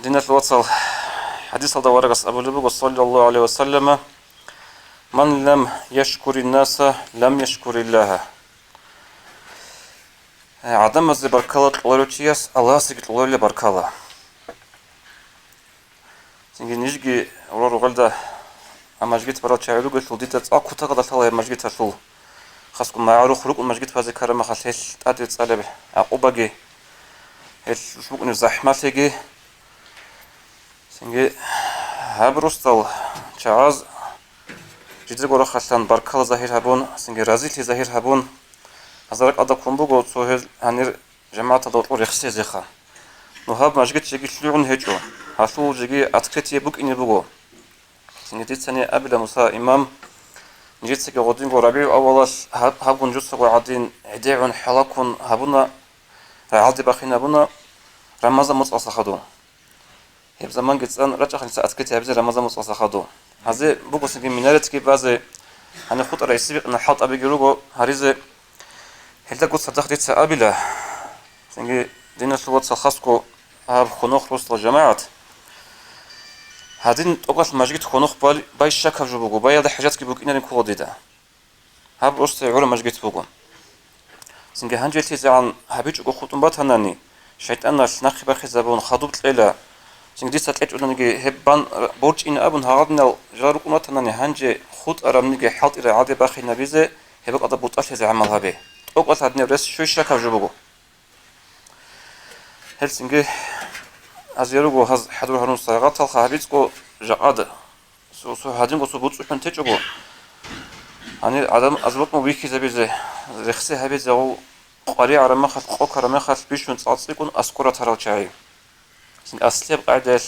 Dinat الوصل حديث هذا ورقة أبو لبق صلى الله عليه وسلم من لم يشكر الناس لم يشكر الله. Адам az barkala tlorotiyas Allah sigit tlorle barkala. Singi nijgi ororgalda amajgit barat çayru gol ditat akuta qada tala majgit asul. Khasku ma'ru khuruq majgit faze karama khasel adet salab aqubagi. El shukun zahmategi Singi habrustal çağız ciddi gora khaslan barkala zahir habun singi razil zahir habun Azarak ada kumbugo sohel hanir cemaata da orexse zeha. No hab majgit jegi şlüğün heço. Hasu jegi atkretiye buk ini bugo. Singi ditsani abila Musa imam nijitseki godingo rabi'u awalash habun jutsago adin ide'un halakun habuna aldi bakhina buna Ramazan mutsasahadu. Hep zaman gitsan raçakhlisa atkretiye bize Ramazan mutsasahadu. Hazi bugo singi minaret ki bazı hani khut reisi na halt abi gerugo harize Hilda gut sadaq ditsa abila. Singi dina suvat salkhasku ab khunukh rusla jamaat. Hadin toqas majgit khunukh bay shaka jubugo bay da hajat ki buk inarin qodida. Hab rusla ura majgit bugo. Singi hanjelti zan habij go khutun batanani. Shaytanlar nakhi ba khizabun khadub tlela. Singi ditsa tlet unangi hebban borch in abun hagadna jaruk unatanani hanje khut aramnigi halt ira ade ba khina bize hebak ada butal ze amal habe. Oqas adne res şuşra kavjubugo. Helsinki azyerugo haz hadur harun saygat al khabitsko jaqad. So hadin go so butsu penteçugo. Hani adam azbak mı wikize bize rexse habize o qari arama khat qokarama khat bishun tsatsqun askura taralçay. Sin asleb qadel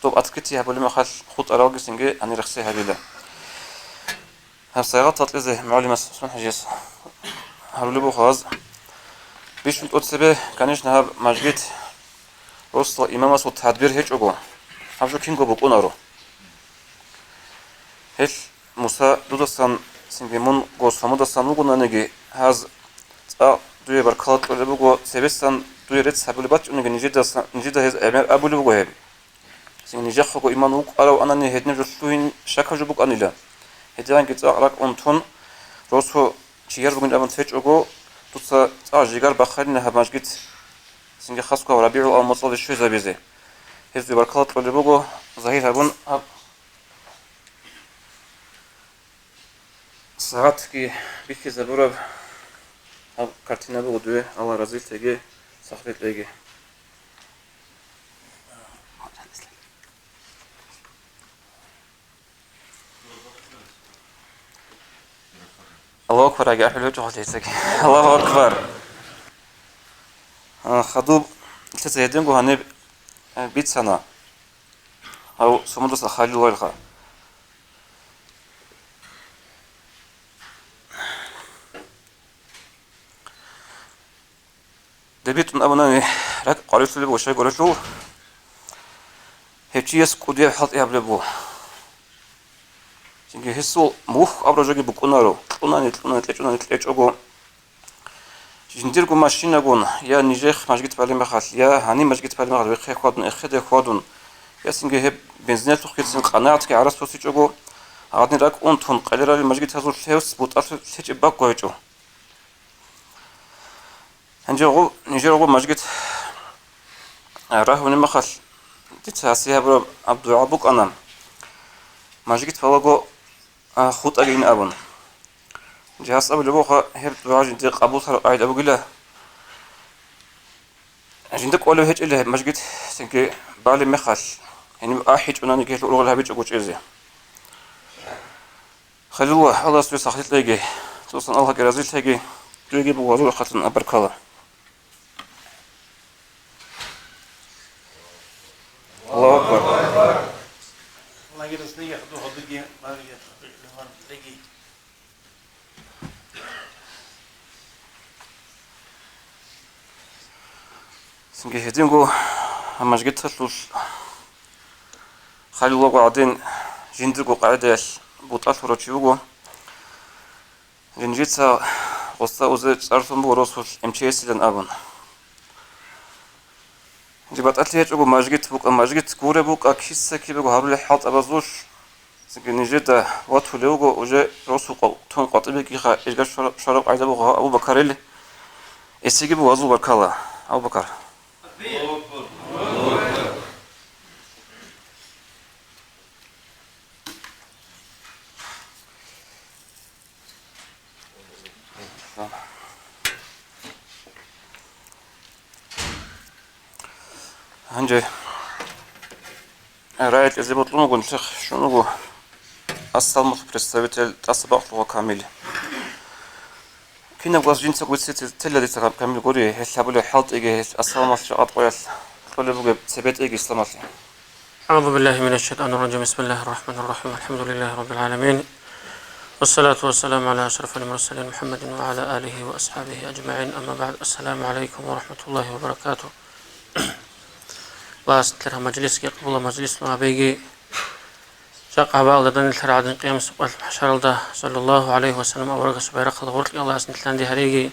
top atkiti habulma khat khut aralgi singe hani rexse habila. Hem saygat tatlize muallimas sun hajis. Harulubу хаз. Бишмут от себе, конечно, хаб мажгит просто имамас от тадбир хечого. Хабжо кинго букунару. Хел Муса дудасан сингемун госфамудасан угунанеги хаз ца дуе баркалат лебуго себесан дуе рет сабулбат унеги нижида хез эмер абулубуго хеб. Синг нижахго иман ук арау анани хедне жуштуин шакажубук анила. Хедян гица арак онтун росо Чигар бugün amın teçogo tutsa ajigar bakharina hamajgit singe khasko rabi'u al masal şuza bize. Hezbi barkalat bugo zahir habun saat ki bir kez burab kartina bugo duye Allah razil tege sahretlege. Allahu Akbar aga ahlu jo'xaysak. Allahu Akbar. Khadub tezedin go hani bit sana. Aw sumudu sa khalil walqa. Debitun abunani rak qalisul bu shay gorashu. Hechiyas qudiya halt yablebu. Çünkü hissu muh abrajogi bukunaro. Unani tlech'ogo. Jindirgo mashina gon ya nijekh majgit balim khas ya hani majgit balim khas ve khadun ekhde khadun. Ya singe hep benzinel tukhitsin qanaat ki aras tosic'ogo. Adni rak untun qalerali majgit hazur sevs butat seç bak koycu. Hanjo nijerogo majgit rahuni makhas ditsasiya bro abduabuk anam. Majgit falago خط أجين أبون جهاز أبو لبوخا هب دواج دي قبول صار قاعد أبو قله عندك أول هيج إله مجد سنك بالي مخال يعني أحيج أنا نجيت الأول هبيج أقول إزاي خلوا الله سوي صحيح تلاقي توصل الله كرازيل تلاقي تلاقي بوازور خاطر أبركلا الله أكبر الله يرزقني ياخذوا هذيك ما لقي Singe hedingo amajgit tatlul خلوا قاعدين جندرو قاعدة بوطال فراتيوغو جنجيتsa قصة وزج أرثم بورسول MTS لن أبون جبت أتلي هجو ماجيت كورة بوك أكيس كي بيجو هابل حاط أبزوش سكين جدا واتو ليوجو وجا رسوق تون قطبي كي خا إيش شرب عايز أبو بكر اللي يسيجي بوازو بركلا أبو بكر هنجي رايت إذا بطلون قلت لك شنو هو أصل представитель أصبح كامل كنا بقى جنس قلت تلا دي ترى كامل قولي هالحبل حاط إيجي أصل ما في أطوال كل بقى ثبت إيجي إسلام الله. أعوذ بالله من الشيطان الرجيم. بسم الله الرحمن الرحيم. الحمد لله رب العالمين، والصلاة والسلام على أشرف المرسلين محمد وعلى آله وأصحابه أجمعين. أما بعد، السلام عليكم ورحمة الله وبركاته. الله استر مجلس قبل مجلس ما بيجي شاق بعض دن الثرى قيام سبحان المحشر الله صلى الله عليه وسلم أورق سبيرق الغرق الله استنتلان دي هريجي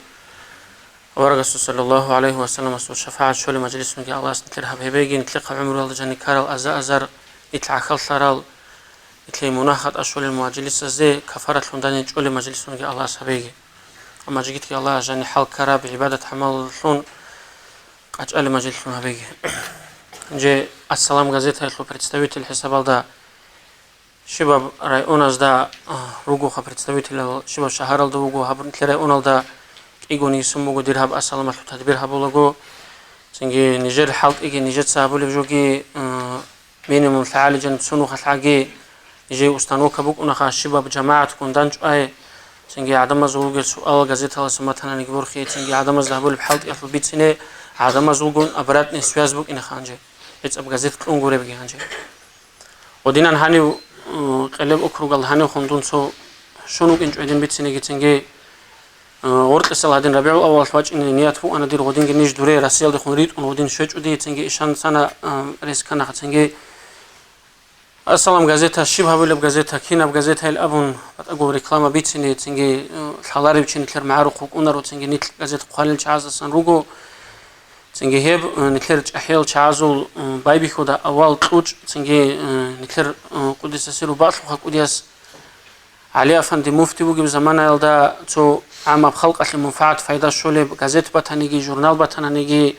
أورق صلى الله عليه وسلم الشفاعة شول مجلس من الله استنتلها بيجي نتلقى عمر الله جاني كارل أزر يطلع خل ثرال يتلي مناخد أشول المجلس زي كفارة لندن شول مجلس من الله سبيجي. أما جيت الله جاني حال كراب عبادة حمل لون أجعل مجلس ما بيجي جي السلام газета ехло представитель хисабалда шибаб районаз да ругуха представитель шибаб шахаралда ругу хабн районалда игони сумуго дирхаб ассалам алейкум тадбир хабулаго синги нижер халк иги нижет сабулев жоги минимум фаалижан суну хасаги جي установка бук унаха шибаб جماعت кунданч ай синги адам азулге суал газета саматана нигбор хи синги адам азабул бхалт яфл битсине адам азулгун абратни связь бук ин ханже إذا بجازت كونغوري بيجانجي ودينا هاني قلب أكروجال هاني خندون سو شنو كنج عدين بيتسيني جتنجي ورد السال هادين ربيع أول فاج إن نيات فوق أنا دير غدين جنيش دوري راسيال دخون ريد ونودين شوج ودي تنجي إشان سنة ريسكنا خدتنجي السلام جازتها شبه ولا بجازتها كينا بجازتها الأبون بتأجو ركلامة بيتسيني تنجي الحلاري بتشين كلر معروق وكونر وتنجي نيت جازت قالل شعاز السنروجو تنجي هيب نكلر أحيال شعازول بايبي خدا أول توج تنجي نكلر قديس سيرو باطل قديس علي أفندي مفتي وجب زمان يلدا تو عام بخلق أصل منفعة فايدة شولي جازت بتهنيجي جورنال بتهنيجي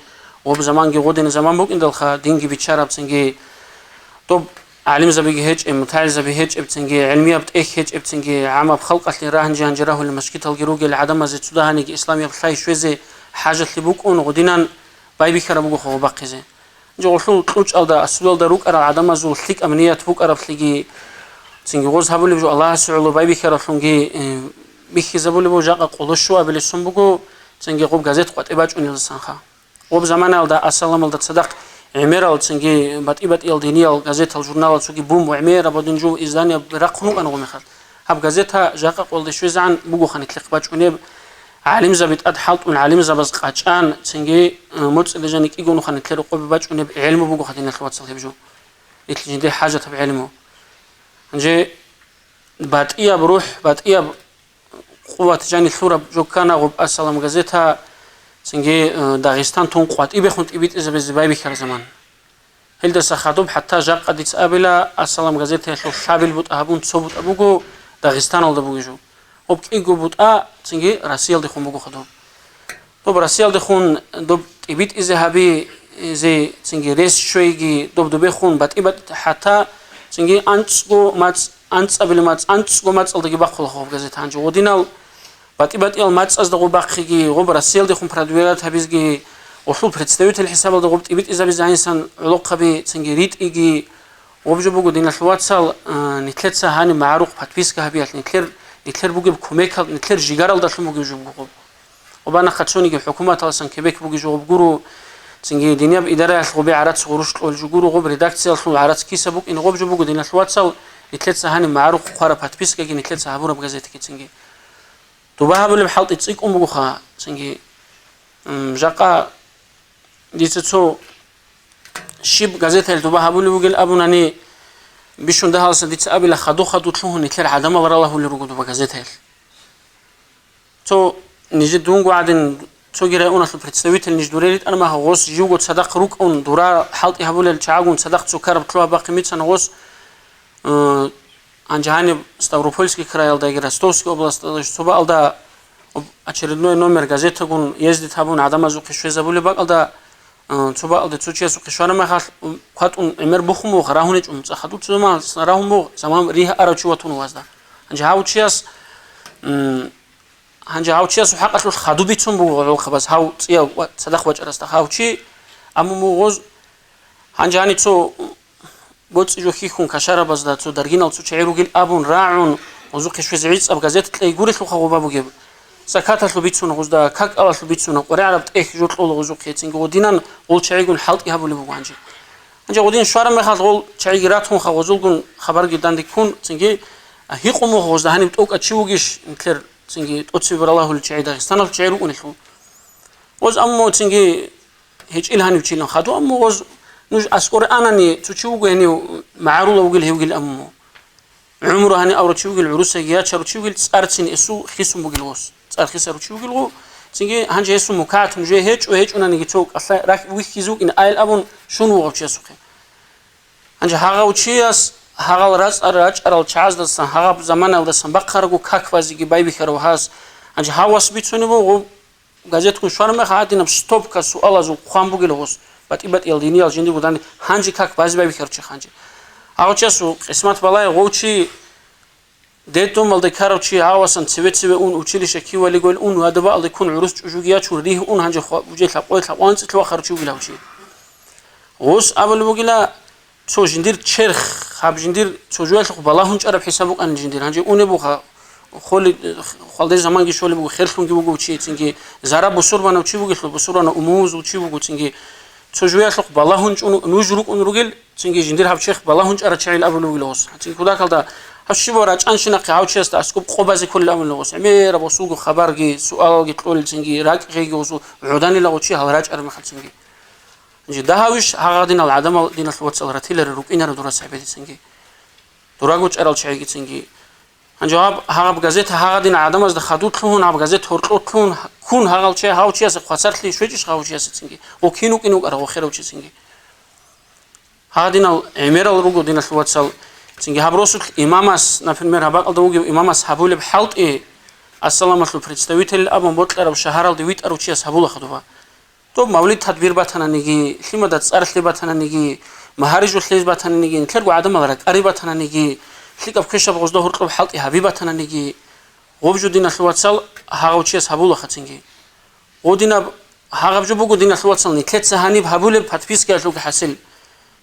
وب زمان جي غودين زمان بوك إندل خا دينجي بيتشارب تنجي طب علم زبيجي هج متعال زبي هج بتنجي علمية بتأخ هج بتنجي عام بخلق أصل راهن جان جراه المشكلة الجروج العدم زي تدهنيجي إسلامي بخلاي شوي زي حاجة اللي بوك أون غودينا بايبي خربوغو خو باقيزه جو خلو طوچ او دا اسول دا روك ار عدم زول ثيك امنيات فوق ار فليجي تنجي غوز هبل جو الله سعلو بايبي خرفونجي بيخي زبول بو جاقا قولشوا بل سمبوغو تنجي غوب غازيت قط اباج اونيل سانخا وب زمان ال دا السلام دا صدق عميرال تنجي بات ال دينيال غازيت الجورنال تسوغي بوم وعميره بدنجو ازدانيا برقنو انا غومخال هب غازيتها جاقا قول شوي زعن بوغو خنك لقباج اونيل عالم زبيت أدحلت والعالم زبز قاچان تنجي موت لجانك يجونو خان تلرو قب باج ونب علمه بوجو خدينا الخوات صلي بجو يتلجين دي حاجة تبع علمه نجي باتئية بروح باتئية قوة تجاني ثورة جو كان غب السلام غازيتها تنجي داغستان تون قوات إبي خنت إبيت إذا بزباي بكر زمان هل ده سخادوب حتى جاء قد يتقابل السلام غازيتها شو شابل بوت أبون تصوبت أبوجو داغستان ولا بوجو وب إيجو بوت تنجي راسيال دخون بوجو خدوب طب راسيال دخون دوب إبيت إذا هبي زي تنجي ريس شويجي دوب بخون بات إبت حتى تنجي أنتسقو ماتس أنتس قبل ماتس أنتسقو ماتس ألدقي بقول خوف جزء هنجو ودينال بات إبت إل ماتس أصدقو باقيجي غب راسيال دخون برادويرات هبيزجي وحول برتستويت الحساب دغوب إبيت إذا بزعينسان علاقة بي تنجي ريت إيجي وبجو بوجو دينا الواتسال نتلت سهاني معروق باتبيسك هبيات نتلر بوجي بكوميكال نتلر جيجارال دخل بوجي جو بوجو وبانا خدشوني جي حكومة تلسان كيبيك بوجي جو بجورو تنجي دنيا بإدارة الغبي عرات صغروش الجورو غب ريداكسيال الخلو عرات كيسة بوك إن غب جو بوجو دينا الواتسال نتلت سهاني معروق قارة باتبيسك جي نتلت سهابورا بجازتك تنجي تباها بلي بحالت يتصيك بوجو خا تنجي جاقا ديتسو شيب جازتها اللي تباها بلي بوجي الأبوناني بيشون ده هالس ديتس أبي لخدو تلوه نتلر عدم ورا الله اللي رجودو بجازتها تو نجد دونجو عادن цогера у нас представитель ниждурерит анма гос юго садак рук он дура халти хабулел чаагун садак цукар тлуа бакимица гос Анжани Ставропольский край алда Ростовская область соба алда очередной номер газеты гун ездит хабун адама зукишве забули бак алда соба алда цучия сукишвана махал хат он эмер бухму харахунич он цахату цума сарахуму замам риха арачуатун вазда анжаучиас Анжаучиас хақатлу хадубитсум бу хабас хау ция садах вачараста хаучи аму гоз анжани цо боц жохи хун кашара базда цо даргинал цо чайругил абун раун озу кешвезиц аб газет тлей гуриху хагоба бугеб сакататлу битсун гозда как алатлу битсун qur'arab тех жотлу гозу кецин годинан ол чайгун халт ябули бу анжи анжа годин швара мехал ол чайгиратун хагозулгун хабар гидан дикун цинги хиқуму гозда хани тока чиугиш инклер цинги тоци варалаху чай дагестанал чайру униху оз аммо цинги هيج إلهاني وشيلن خدوا أمو غز نج أسقر أناني تشوفوا هني معروض وقول هيوقل أمو عمره هني أو تشوفوا العروس جيات شرو تشوفوا أرتين إسو خيسم بقول غز أرخيسر تشوفوا غو تيجي هنجي إسو مكات نجي هيج وهيج أنا نيجي توك أصلا راك ويخيزوك إن آيل أبون شنو وقتي سوكه هنجي هاغا وشياس هاغال راس أراج أرال شاز دستن هاغا زمان دستن بقرقو كاك وازيجي باي بيخرو هاس هنجي هاواس بيتوني بو газет кун шварме хатинам стоп ка суала зу хам бугилос бат елдини ал жинди будан ханжи как базбай бихерчи ханжи аучасу қисмат балай гоучи детом алде карочи авасан цветцеве он училище кивали гол он адба алде кун урус чужугия чурди он ханжи бужел хапой хапон цтва харчу гилаучи гос абл бугила цо жиндир черх хаб жиндир цожуэл балахун чараб хисабук ан жиндир ханжи уне буха خالد زمان گیشولی بگو خیلی خونگی بگو چی چنگی زارا بسور بانو چی بگی خل بسور بانو اموز و چی بگو چنگی چجوری اصلا بالا هنچ اون نوجروک اون روگل چنگی جندیر هفچخ بالا هنچ ارچایل اولو گلوس چنگی کدا کلدا هفچی وارچ انشنا قاوچی است اسکوب خوبازی کل اولو گلوس امیر بسوق خبرگی سوال گی طول چنگی راقی گوسو عودانی لغوچی هلراج ارمخ چنگی چنگی دهاوش هاغدین العدم دین الواتس الرتیلر روکینا درس عبیدی چنگی دراغوچ ارال چایگی چنگی جواب هاغ газет هاغدين عدم از خدوت خون اب газет هورقون كون هاغل چه هاوچي اس خاصرتلي شوچش هاوچي اس چنگي او كينو كينو ارغو خيروچي چنگي هاغدين اميرال روغو دين الواتسال چنگي هابروس اماماس например هابال دوغي اماماس هابول بحلط اي السلام عليكم представитель абон ботларов шахарал девит аручи اس هابول خدوا تو مولد تدبير باتنانيگي خيمدات صارخلي باتنانيگي مهارج وخليز باتنانيگي انكرغو عدم لرك قريبه باتنانيگي خليك كشب غزده هرقب حلقي حبيبتنا نيجي غوبجودين الواتسال هاغوچيس حبول خاتينجي ودينا هاغبجو بوغودين الواتسال نيكلت سهاني بحبول подписка لوك حاصل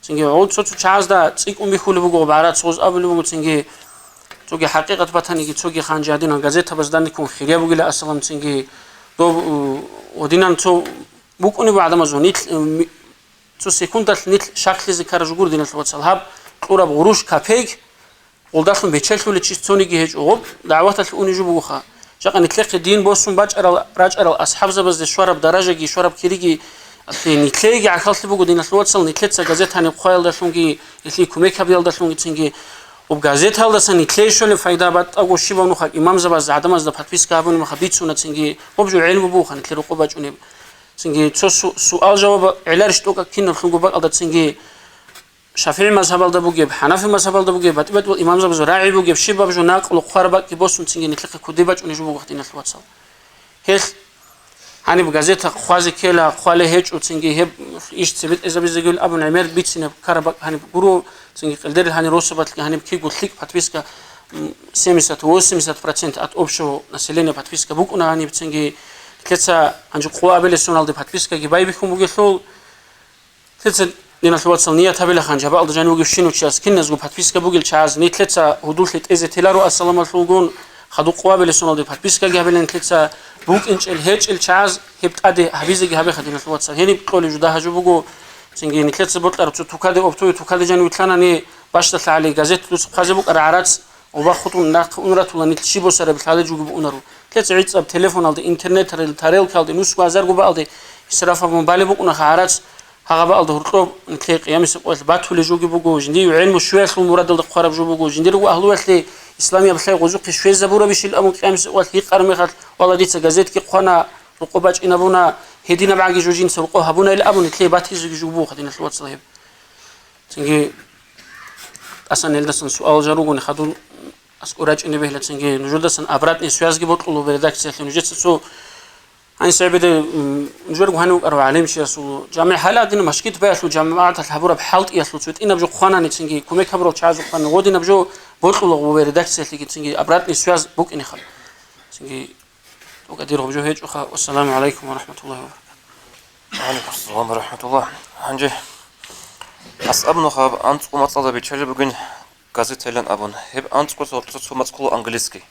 چنگي اول صوت چاز دا цикум بيخول بوغو بارات سوز ابل بوغو چنگي توگي حقيقت باتانيگي توگي خانجادين газета بزدان كون خيريا بوغلا اسلام چنگي دو ودينان تو بوكوني بعدما زونيت تو سكوندال نيت شكل ذكر جوغور دين الواتسال هاب قرب غروش كافيك ولداخل بيتشلوا لتشتوني جهج أوب دعوات الأوني جبوخا شقن تلاقي دين بوسون راج أرى أصحاب زبز شوارب درجة جي شوارب كيريجي نتلاقي على خلص بوجو دين الواتسال نتلاقي سجازات هني بخيل داشونجي يتلاقي كوميك هبيل داشونجي تنجي وبجازات هذا سنتلاقي شو اللي فايدة بعد أقول شيء بنوخا إمام زبز عدم از دبحث كابون مخبيت سنة تنجي وبجو علم بوخا نتلاقي رقبة جوني تنجي سؤال جواب علاج توكا كين الخنجو بقى ده تنجي شافعي مذهب ده بوجب حنفي مذهب ده بوجب بات الامام زبز راعي بوجب شباب جو ناقل وخربا كي بوسن تنجي نتلقى كديباج ونجو وقتين الواتساب هيك هاني بغازيت خوازي كلا خاله هيج وتنجي هب ايش تبت اذا بيزغل ابو نعمر بيتسن كربا هاني برو تنجي قلدر هاني روسبات هاني كي قلت подписка 70-80% от общего населения подписка букуна هاني بتنجي كتسا انجو قوابل سونال دي подписка гибай бихум бугешол تتس دين الواتسال نية تبلا خان جبال دجاني وقف شنو تشاس كنا زغو подписка بوجل چاز نيتلتا حدود لت از تلارو السلام عليكم خدو قوابل سونال دي подписка габелен تلتا بوك انچ الهج الچاز هبت ادي حبيزي هبه خدين الواتسال هني بقول جدا هجو بوجو سنجي نيتلتا بوتلار توكاد اوبتو توكاد جاني وتلانا ني باشت على газет دوس خازبوك رعرات وباخطو ناق اونرات ولا نيتشي بو سره بخالج جو اونرو تلتا عيص اب تليفون الدي انترنت تاريل كالد نوس بازار جو بالدي اسراف موبايل بو اون خارات هغه بقى دهرتو نتلاقي قيام سقوط باتو لجوجي بوجو جندي علم شويه المراد القرب جو بوجو جندي رو اهلو وحلي اسلامي بخير غزو قشوي زبوره بشيل ام قيام سقوط هي قرمي خات والله ديت غازيت كي قنا رقبة إن أبونا هدينا بعج جوجين سوقوها أبونا إلى أبونا تلي باتيز جوبوه خدينا الوقت صليب تنجي أصلا يلدسن سؤال جروجون خدون أسكوراج إني بهلا تنجي نجودسن أبرات نسياز جبوت قلوب بردك سيخلي نجت سو عن سعبد نجرب هنو أروع عليهم شيء سو جامع حلا دين مشكلة بيسلو جامعات الحبورة بحالت يسلو سوت إن بجو خوانا نتسنجي كوميك حبورة تشازو خوانا ودينا بجو بوت قلوب بردك سيخلي تنجي أبرات نسياز بوك إني خل تنجي وقديره بجو هيج أخا والسلام عليكم ورحمة الله وبركاته. وعليكم السلام ورحمة الله. هنجي أصابنا خاب أنت قمت على بيتشرب بقين gazeteyle abone. Hep antikortizm maskulu angielski.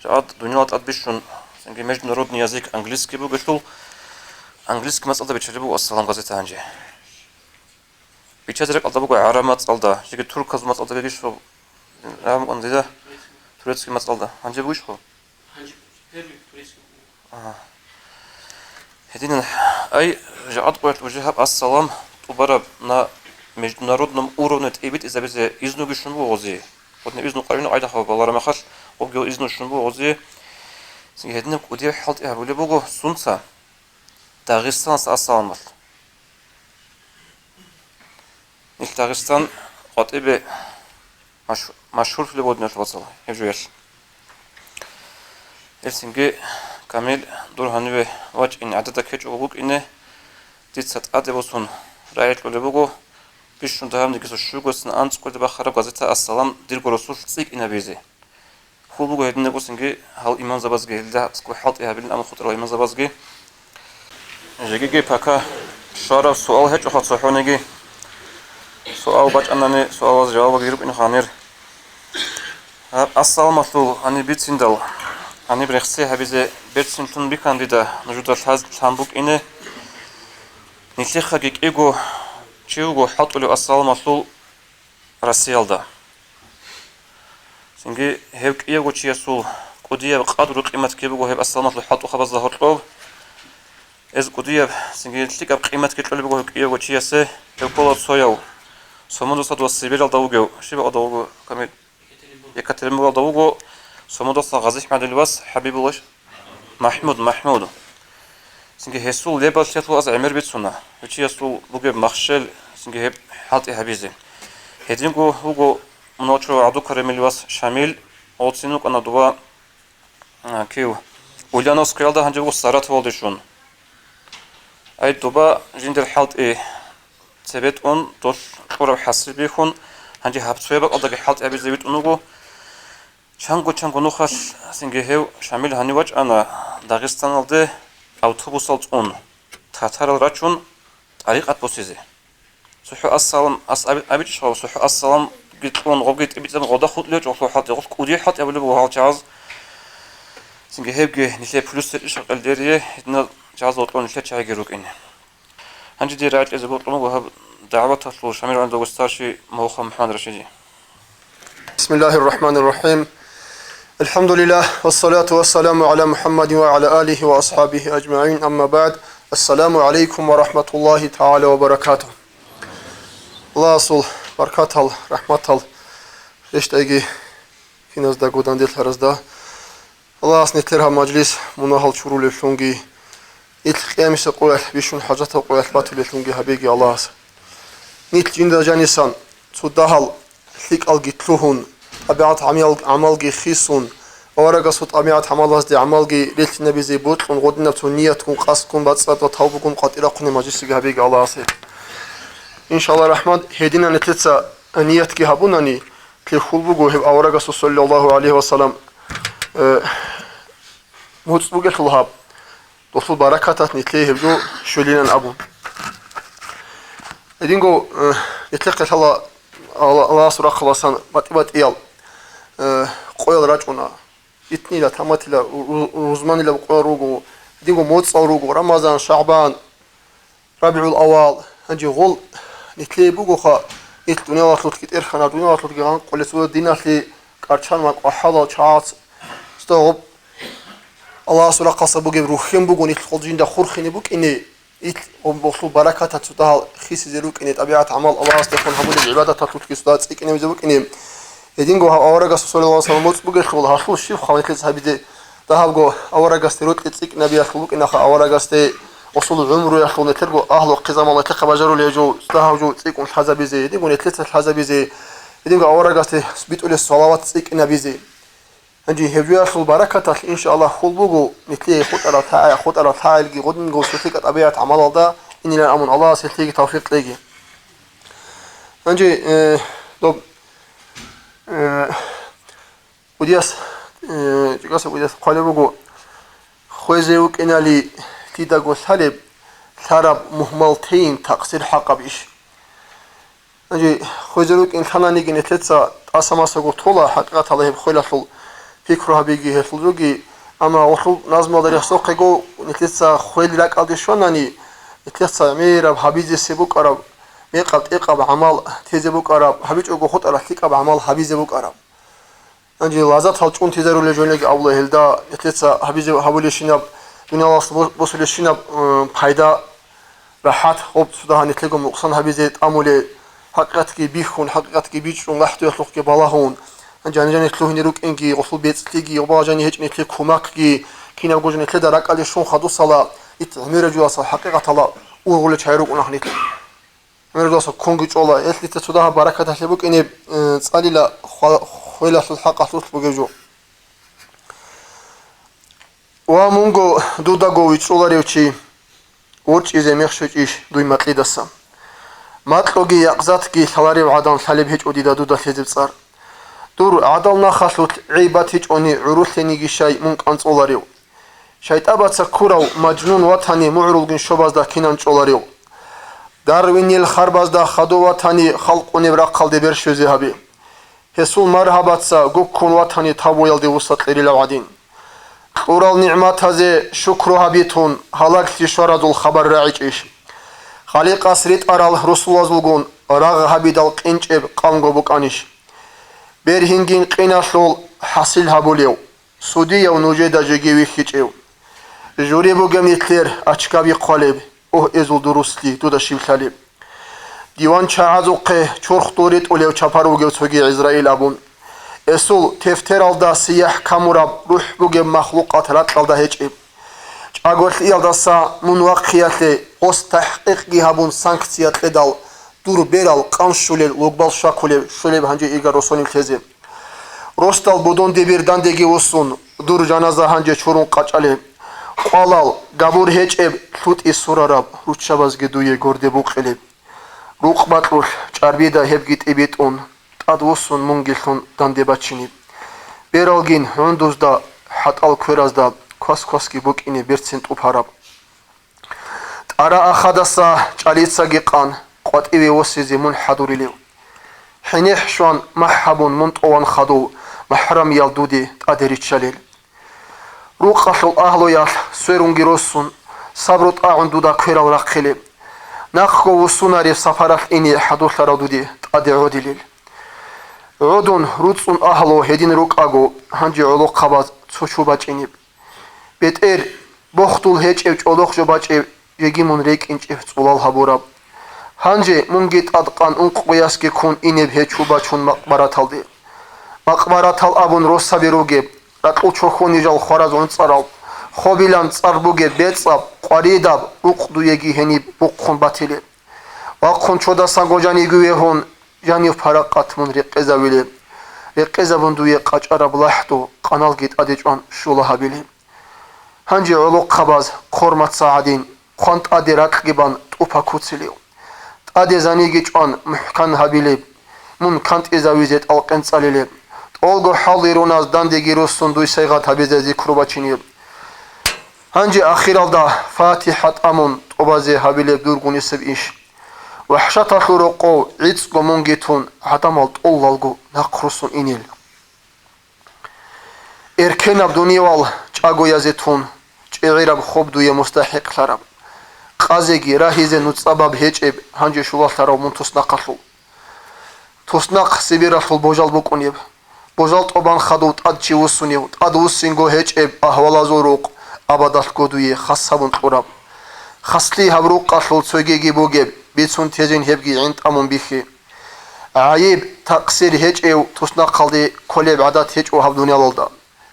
Жад дуният адбишун сенги международный язык английский был гошул английский масалда бичеребу ассалам газета анже. Бичерек алдабу араб алда. Жиги турк казмат алда гешо. Рам андида турецкий масалда. Анже бугешо. Анже турецкий. Хединен ай жад qo'yat уже hab ассалам тубара на международном уровне эбит изабезе изнугишун буози. Вот не изну qarinu ayda хабалара махал обгел изнушун буози. Сигедне куди халт я буле буго сунца. Дагестан ассалам. Ник Дагестан قطيبه مشهور في البلد نشوصل. يجويش. السنجي كامل دور هنوي واج إن عدد كيج أبوك إنه تيتسات أدبوسون رايت كل بوجو بيشون تهم ديكسو شوكوسن أنت كل بخرب غزة السلام دير كروسوش تسيك إنه بيزي خو بوجو هدنا قوسنجي هال إيمان زبازجي ده سكو حاط إياه بين أم خطر إيمان زبازجي جيجي باكا شارع سؤال هيج أخذ صحونيجي سؤال باج أنني سؤال جواب غيرب إنه خانير السلام عليكم أنا بيتسندل أنا برخصي هبيزة بيرسنتون بكانديدا نجود الحاز تامبوك إنه نتلخ جيك إيجو تشيوجو حطوا السلام عليكم رسيالدا سنجي هيك إيجو تشيسول قدية بقدر قيمة كيبوجو هيب السلام عليكم حطوا خبز ظهر لوب إز قدية سنجي تلك بقيمة كيتلو بيجو هيك إيجو تشيسه يقول صوياو سومندو صدوا السبيل الدوجو شبه الدوجو كمل يكترم الدوجو سومندو صغازي حمد الواس حبيب الله محمود سنجي هسول لبال شتلو از عمر بيتسونا وشي يسول بوجب مخشل سنجي هب حالت هبيزي هدينجو هوجو منوتشو عدو كرملواس شامل اوتسينوك انا دوا كيو وليانوس كيالدا هنجو سارات ولدشون اي دوبا جندر حالت سبت اون دوش قرب حسبي خون هنجي هبسويبك ادغ حالت هبيزي بيت اونغو чангу нухаш сингехев шамил ханивач ана Дагестан алды автобус алт он татар рачун тариқат босизе суху ассалам абит шау суху ассалам гит он гогит ибитам года хутлеч охло хат гол куди хат абуле бу халчаз сингехев ге нисе плюс шакал дерие на жаз отлон нисе чагерук ин ханжи дират эзе ботлону ва دعوة الله شامل عند وستاشي موخى محمد رشيدي بسم الله الرحمن الرحيم الحمد لله والصلاة والسلام على محمد وعلى آله وأصحابه أجمعين أما بعد السلام عليكم ورحمة الله تعالى وبركاته الله أصول بركاته رحمته رشتاقي في ناس دا قدان ديل هرزدا الله أصنتلرها مجلس مناهل شرول الفنجي إتل قوال بيشون حاجته قوال باتل الفنجي حبيقي الله أص نيت جندا جانيسان صدهل ثيك الجتلوهن أبيعت عمالجي خيسون ورقة صوت أبيعت عمالس دي عمالجي ليلت النبي زي بوت ونغدنا تونية تكون قاسكم بتصرف وتوبكم قاتلة قني مجلس جهبيج الله أصير إن شاء الله الرحمن هدينا نتلتسا نية كهبونني كل خلبوجو هب ورقة صلى الله عليه وسلم مهتبوج الخلاب دخل بركات نتليه بجو شولينا أبو هدينجو نتلقى الله سورة خلاصان بات إيال قويل راجونا إتني لا تماتي لا روزماني لا بقويل روجو دينجو موت روجو رمضان شعبان ربيع الأول هنجي غول نتلي بوجو خا الدنيا وصلت كتير خنا الدنيا وصلت كمان كل سوى دينا في كارشان ما قحلا شاط استوب الله سورة قصة بوجي روحين بوجو نتلقى جين دا خورخين بوك إني إت وبخلو بركات تسوتها خيس زيروك إن طبيعة عمل الله استخون هبول العبادة تطلق كسدات إك إني مزبوك إني يدينجو هورجا صلى الله عليه وسلم بوجي خلو هاشلو الشيف خواني كل صحابي დაავგო ავარაგასტე როტი წიკნები ახლუკ ნახა ავარაგასტე اصول عمره يخلون ترجو اهله قزام الله تخبجروا يجو استهاجوا تيكون حزبيزي يقول ثلاثه حزبيزي يقول اورغاستي بيتول الصلوات تيكنا بيزي انجي هبجو يخل بركه ان شاء الله خلبوغو نتلي خطره تاع خطره تاع الجي غدن جو سوتيك طبيعه عمل الله ان لا امن الله سيتيك توفيق ليجي انجي دو ودياس جاس ودياس قالبوغو خوزيو كنالي تيداغو سالب ثرب مهملتين تقصير حقبيش انجي خوزروك ان خانانيگي نتلتسا اساماساغو تولا حقيقه الله خولاتل فكرها بيجي هتلوغي اما وصل نظم داري سوقيغو نتلتسا خويل لاقالدي شوناني نتلتسا ميراب حبيزي سيبوك عرب ميقبت اقب عمل تيزبوك عرب حبيجوغو خطر اقب عمل حبيزبوك عرب انجي لازات حلچون تيزرو لجونيگي الله هلدا نتلتسا حبيزي حبوليشيناب دنيا بوسلشينا فايدة راحت خوب سودها نتلقوا مقصن هبيزيت أمولي حقيقتك بيخون حقيقتك بيجون لحتو يخلق بالاهون جاني نتلوه نروك إنجي غسل بيت تيجي وبا جاني هيج نتلق كوماكي كينا بقول نتلق دراك على شون خدو صلاة يتعمير جواصل حقيقة الله وغول شعيروك ونحن نتلق عمير جواصل كونغ جولا يتلي تسودها بركة تحلبوك إني تسألي لا خويلة الحق أصوص بجو وامونغو دوداغويچ اولاريوچي ურჭიზე მეხშოჭიშ დუი მაყიდასა მატლოგი яqzatki სალარიო ადან სალებ-ჰეჭოდი და დუდა ხეზებწარ დურ ადალნა ხასლუთ იბათი ჭონი ურუსენიგი შაი მუნ კანწოლარიო შაიტაბაცა ქურავ მაჯნუნ ვათანი მურულგინ შობაზ და ქინან ჭოლარიო დარვინილ ხარბაზ და ხადოვათანი ხალყუნე ბრაყალდე ბერშოზე ჰაბი ჰესულ მარჰაბაცა გუქუნ ვათანი თაბოյალდე უსატყირი ლავადინ قرال نعمتازه شكرها بيتون هلاك تشوارادول خبر راعيش خالق اسريت ارال رسول الله راغ حبيدال قنچب قامغو بقانيش برهنگين قيناشول حاصل هابوليو سوديا ونوجيدا جيگيوي خيچيو جوري بوگميتلر اچكابي قالب اوه ازول درستي تودا شيلخالي ديوان چاعزوقه چورخ دوريت اوليو چاپاروگو سوگي اسرائيل ابون اسول تفتر алда سياح كاموراب روح بوگه مخلوقات راتالدا هيچيب چاگوتلي алдаса مунواقعياتي اوس تحقيق گيهابون سانكسيات ادال دور بيرال قانشولل لوگبال شاكولل شولب هانجي ايگا روسونيل تيزي روستال بودون دبير داندگي وسون دور جانازا هانجي چورون قاچالي قالال گابور هيچيب لوت اسوراراب روچابازگي دويه گورده بوقلي روقباتلور چاربيدا هبگيت ابيتون адвосон мунгилхон дандебачини бералгин хондузда хатал кверазда кваскваски букини берцент упараб ара ахадаса чалицаги qan qatиви осизи мун хадурилев хинех шон махабун мунтован хаду маҳрам ялдуди адеричалел руқашул аҳлоял сверунгиросун сабрут аъундуда кверал рақхиле нақко усунари сафарах ини хадуларадуди адеодилел عودون روتون أهلو هدين روك أجو هنجي علوق خباز سوشو بچينيب بيتر بختول هيج إيش علوق جو بچيب يجي من ريك إنش إفتولال هبوراب هنجي منجيت أدقان أنقوياس كي كون إنيب هيجو بچون مقبرة هالدي مقبرة هال أبون روسا بيروجيب راتلو چوخون يجال خرازون صارال خوبيلان صاربوجيب بيتصاب قريداب روقدو يجي هنيب بقون باتيلي وقون چودا سانگوجاني گويهون جانيو فرقات من رقزا ويلي رقزا بندوية قاچارا بلاحتو قنال جيت أديجان شولها بيلي هنجي علوق خباز قرمت ساعدين قانت أدي راقبان توپا كوتسليو أدي زانيجي جان محكان هابيلي من كانت إزا ويزيت ألقن ساليلي أولغو حالي روناز دانديجي روسون دوي سيغات هابيزي ذكرو بچينيو هنجي أخير دا فاتحة أمون توبازي هابيلي دورغوني سبئيش وحشات خروقو عيدسكو مونجيتون عدمالت أولالغو نقرسون إنيل إركناب دونيوال چاگو يزيتون چعيراب خوب دوية مستحق لاراب قازيگي راهيزي نوتساباب هيچيب هنجي شوال لاراب من تسناقلو تسناق سبيرافل بوجال بوكونيب بوجال طبان خدو تادچي وسونيو تاد وسينگو هيچيب أهوالازو روق أبادالكو دوية خاصابون قراب خاصلي هبروق قاشل سوگيگي بوگيب بيتسون تيزين هبگي عند أمون بيخي عيب تقصير هيج ايو تسنا قلدي كوليب عدات هيج او هبدوني الالدا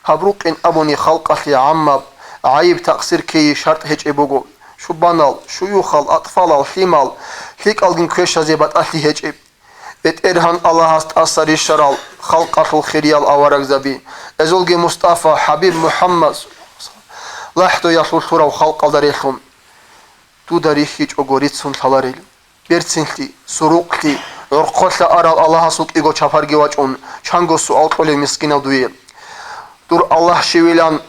هبروقين أبوني خلق لي عمب عيب تقصير كي شرط هيج إبوغو شو بانال شيوخ الأطفال الحمال هيك ألقين كويش زيبات أهلي هيج إب إرهان الله أثر الشرال خلق الخيريال أورق زبي أزولجي مصطفى حبيب محمد لاحتو يخلو ثورة وخلق داريخهم تو داريخيج أغوريتسون ثلاريل بيرتسنتي سروقتي عرقوت أرال الله سوق إيغو چافرگي واجون چانگو سؤال قولي مسكين دويل دور الله شويلان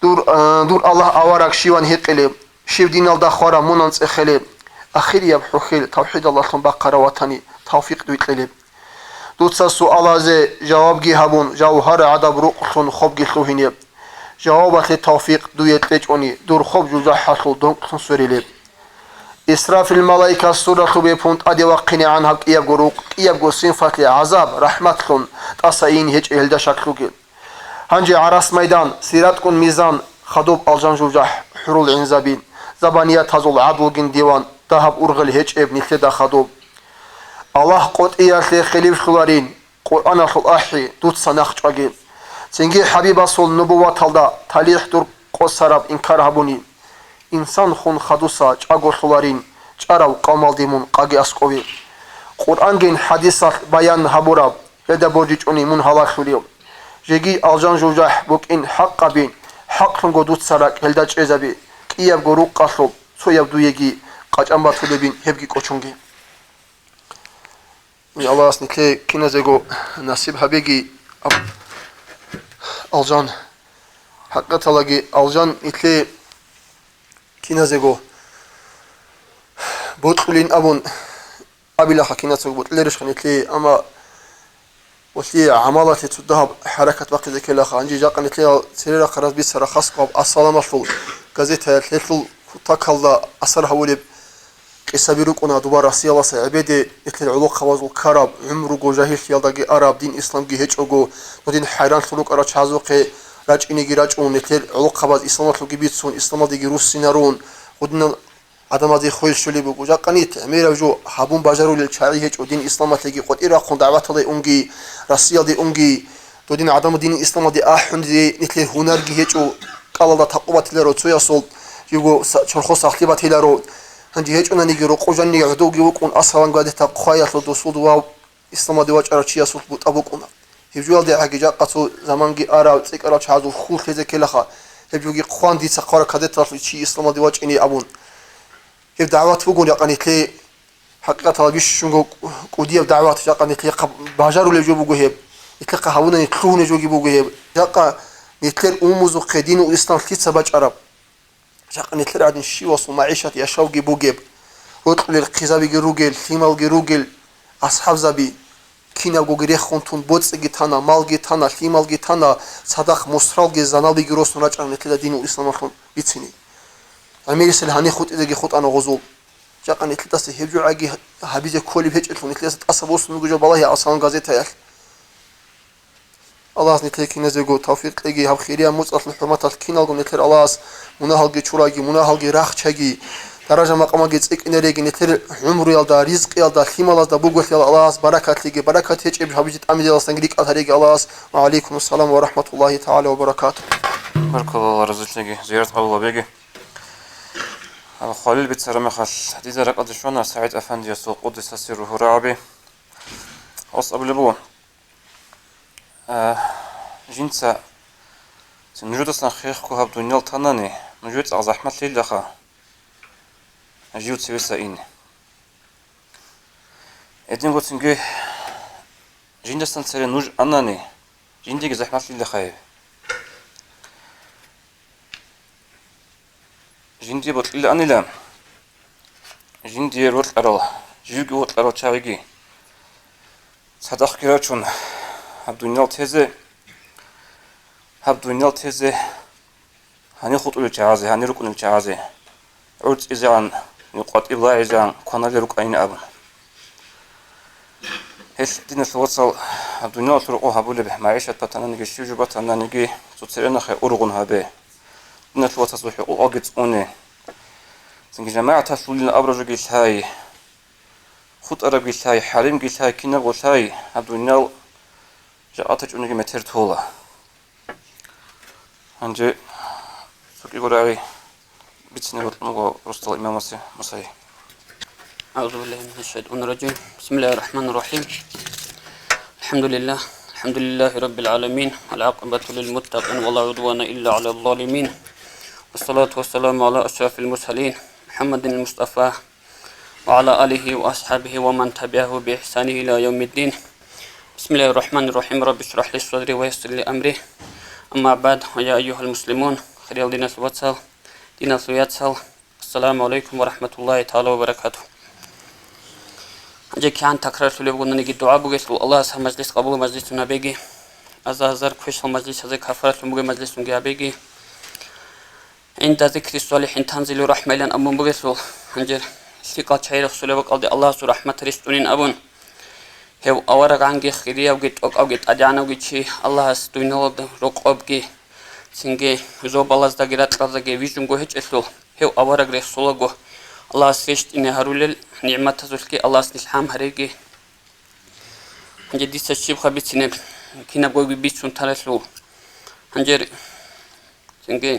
دور الله أورق شيوان هيقلي شيو دين الدخورة منانس إخلي أخير يبحو خيل توحيد الله ثم بقرة وطني توفيق دويتلي دوتسا سؤال زي جواب جي هبون جوهر عدب روقلون خوب جي خلوهيني جوابات توفيق دويتلي دور خوب جوزا حصل دونكلون سوريلي إسراف الملائكة سورة بيبونت أدي وقني عنها كياب جروق كياب جو صنفات عذاب رحمتكم تأسين هيج إهلدا شكلوكي هنجي عراس ميدان سيراتكم ميزان خدوب الجان جوجح حرول عنزابين زبانيات هزول عدل جن ديوان ذهب أرغل هيج ابن ثدا خدوب الله قد إياه خليف خلارين قرآن الأحي دوت سنخ جاجين سنجي حبيب صل نبوة تلدا تليح دور قصراب إنكار هبوني إنسان خون خدوسا جاغو خلارين جاراو قامال ديمون قاقي أسقوي قرآن جين حديثة بيان هبوراب يدا بوجيجوني من هلا خليو جيجي الجان جوجح بوك إن حق بين حق خنگو دوت سراك هلداج إزابي كياب غروق قصلوب سوياب دو يجي قاج أمبا تولبين هبجي قوچونگي الله أسنكي كنا زيغو نصيب هبيجي الجان حقا تلاقي الجان إتلي كنا زيغو بوتقلين أبون أبلا حكينا زيغو بوتقلي رشخن إتلي أما وتلي عمالات تدهب حركة باقي ذكي لخا عنجي جاقا إتلي سريرا قراز بي سرا خاصقاب السلام الفل غازيتا إتلي تاكال دا أسر هوليب كسبيروك أنا دوباره سيالا سعبدي إتل علوق خوازو الكراب عمرو جو جاهل يالداجي أراب دين إسلام جي هيج أجو ودين حيران خلوق أراج حازوقي راج إني جراج أون إتل علوق خواد إسلام لو جبيتسون إسلام دي روس سينارون ودين عدم هذه خويل شلي بوجا قنيت أمير جو حبون باجرو للشعري هيج ودين إسلام تلاقي قد إراق دعوات هذا أنجي رسيا دي أنجي ودين عدم دين إسلام دي أحد دي نتل هنر جي هيج أو قال الله تقوى تلارو تسوي صل يجو شرخوص أخليبة تلارو هنجي هيج أنا نيجي روق وجني عدوجي وكون أصلا قاعد تقخايا لدوسود واو إسلام دي واج أرشيا صوت بوت أبوكونا هيجوال دي حاجة قصو زمانجي أرا تيك أرا شهادو خول كذا كلها هيجوجي قوان دي سقارة كده طرف شيء إسلام دي واج إني أبون هيف دعوات فوقون يقاني تلي حقيقة تلاقيش شنو قودية دعوات يقاني تلي باجرو اللي جوبو هيب يتلقى هونا يتلون جوجي بوجو هيب يقى يتلر أموزو قدين وإسلام تلي سباج عرب جاقني تلر عدن شي وصل معيشة يشوقي بوجيب وطل القزابي جروجل ثيمال جروجل أصحاب زبي كينا جوجري خونتون بوتس جتانا مال جتانا ثيمال جتانا صدق مصرال جزانال بيجروس نراج عن تلا دين وإسلام خون بيتسني أمير سلهاني خود إذا خود أنا غزول جاقني تلا سهبجو عجي حبيزة كولي بهج الفون تلا أصبوس نقول بالله أصلا غازية يا الله نتلقى كنا زوجو توفيق لقي هب خيريا مصطلح الحرمات الكينا لقوا نتلقى الله مناهل جي شوراجي مناهل راخ شجي درجة مقام جيت إك إنريج نتلقى عمره يلدا رزق يلدا ثمار يلدا بوجو يلدا الله بركة لقي بركة هيج إبراهيم بيجت أمي الله سنجريك أثريج الله وعليكم السلام ورحمة الله تعالى وبركاته. بارك الله رزق لقي زيارة الله بيجي. خليل بيت سرمي خال حديث رقد شونا سعيد أفندي يسوق قدس سيره رعبي. أصاب لبون. جنسا نجود أصلا خيخ كوهب دنيا تناني نجود أزحمة ليلة خا أجيود سويسا إني إدين قلت نجي جنسا سري نوج أناني جندي زحمة ليلة خايب جندي بطل إلا أني لام جندي روت الأرل جيوغي روت الأرل شاويجي صدق كيراتشون هب دنيا تهزي هب دنيا تهزي هني خطو الجهازي هني ركن الجهازي عود إزعان نقاط إبلاء إزعان كنا لرك أين أبن هش دين الوصل هب دنيا ترقو هبولي به معيشة بطانا نجي شيوجو بطانا نجي تتصيرنا خي أرغن هبه دين الوصل صحي أوغيت أوني سنجي جماعة تسولين أبرجو جيش هاي خط أرب جيش هاي حريم جيش هاي كنا غوش هاي هب دنيا جاءتج أنك متر تولا 한제 소기고라기 비치는 것 먹고 로스터 이마모스 무사히. أعوذ بالله من الشيطان الرجيم بسم الله الرحمن الرحيم الحمد لله رب العالمين والعاقبة للمتقين ولا عدوان إلا على الظالمين والصلاة والسلام على أشرف المرسلين محمد المصطفى وعلى آله وأصحابه ومن تبعه بإحسانه إلى يوم الدين بسم الله الرحمن الرحيم رب اشرح لي صدري ويسر لي أمري أما بعد ويا أيها المسلمون خير دين الواتسال دين الواتسال السلام عليكم ورحمة الله تعالى وبركاته جه كان تكرار سلوب قلنا نجي دعاء بقول الله سه مجلس قبول مجلس نبيجي أزهر كويس مجلس هذا كفارة مبغي مجلس نجي أبيجي عند ذكر الصالحين تنزل رحمة لنا أبو بقول هنجر ثقة شيء سلوب قال الله سو رحمة رستونين أبون هو أورق عنك خيريا وجت أو جت أديانا وجت شيء الله استوينه رق أبجي سنجي زوب الله زدقيرات رزقي ويجون جوهج أسلو هو أورق رسولة الله سرشت إنه هرول نعمة تزولك الله سنلحام هريجي هنجر سشيب خبيت سنب كنا بقول بيتون ترسلو هنجر سنجي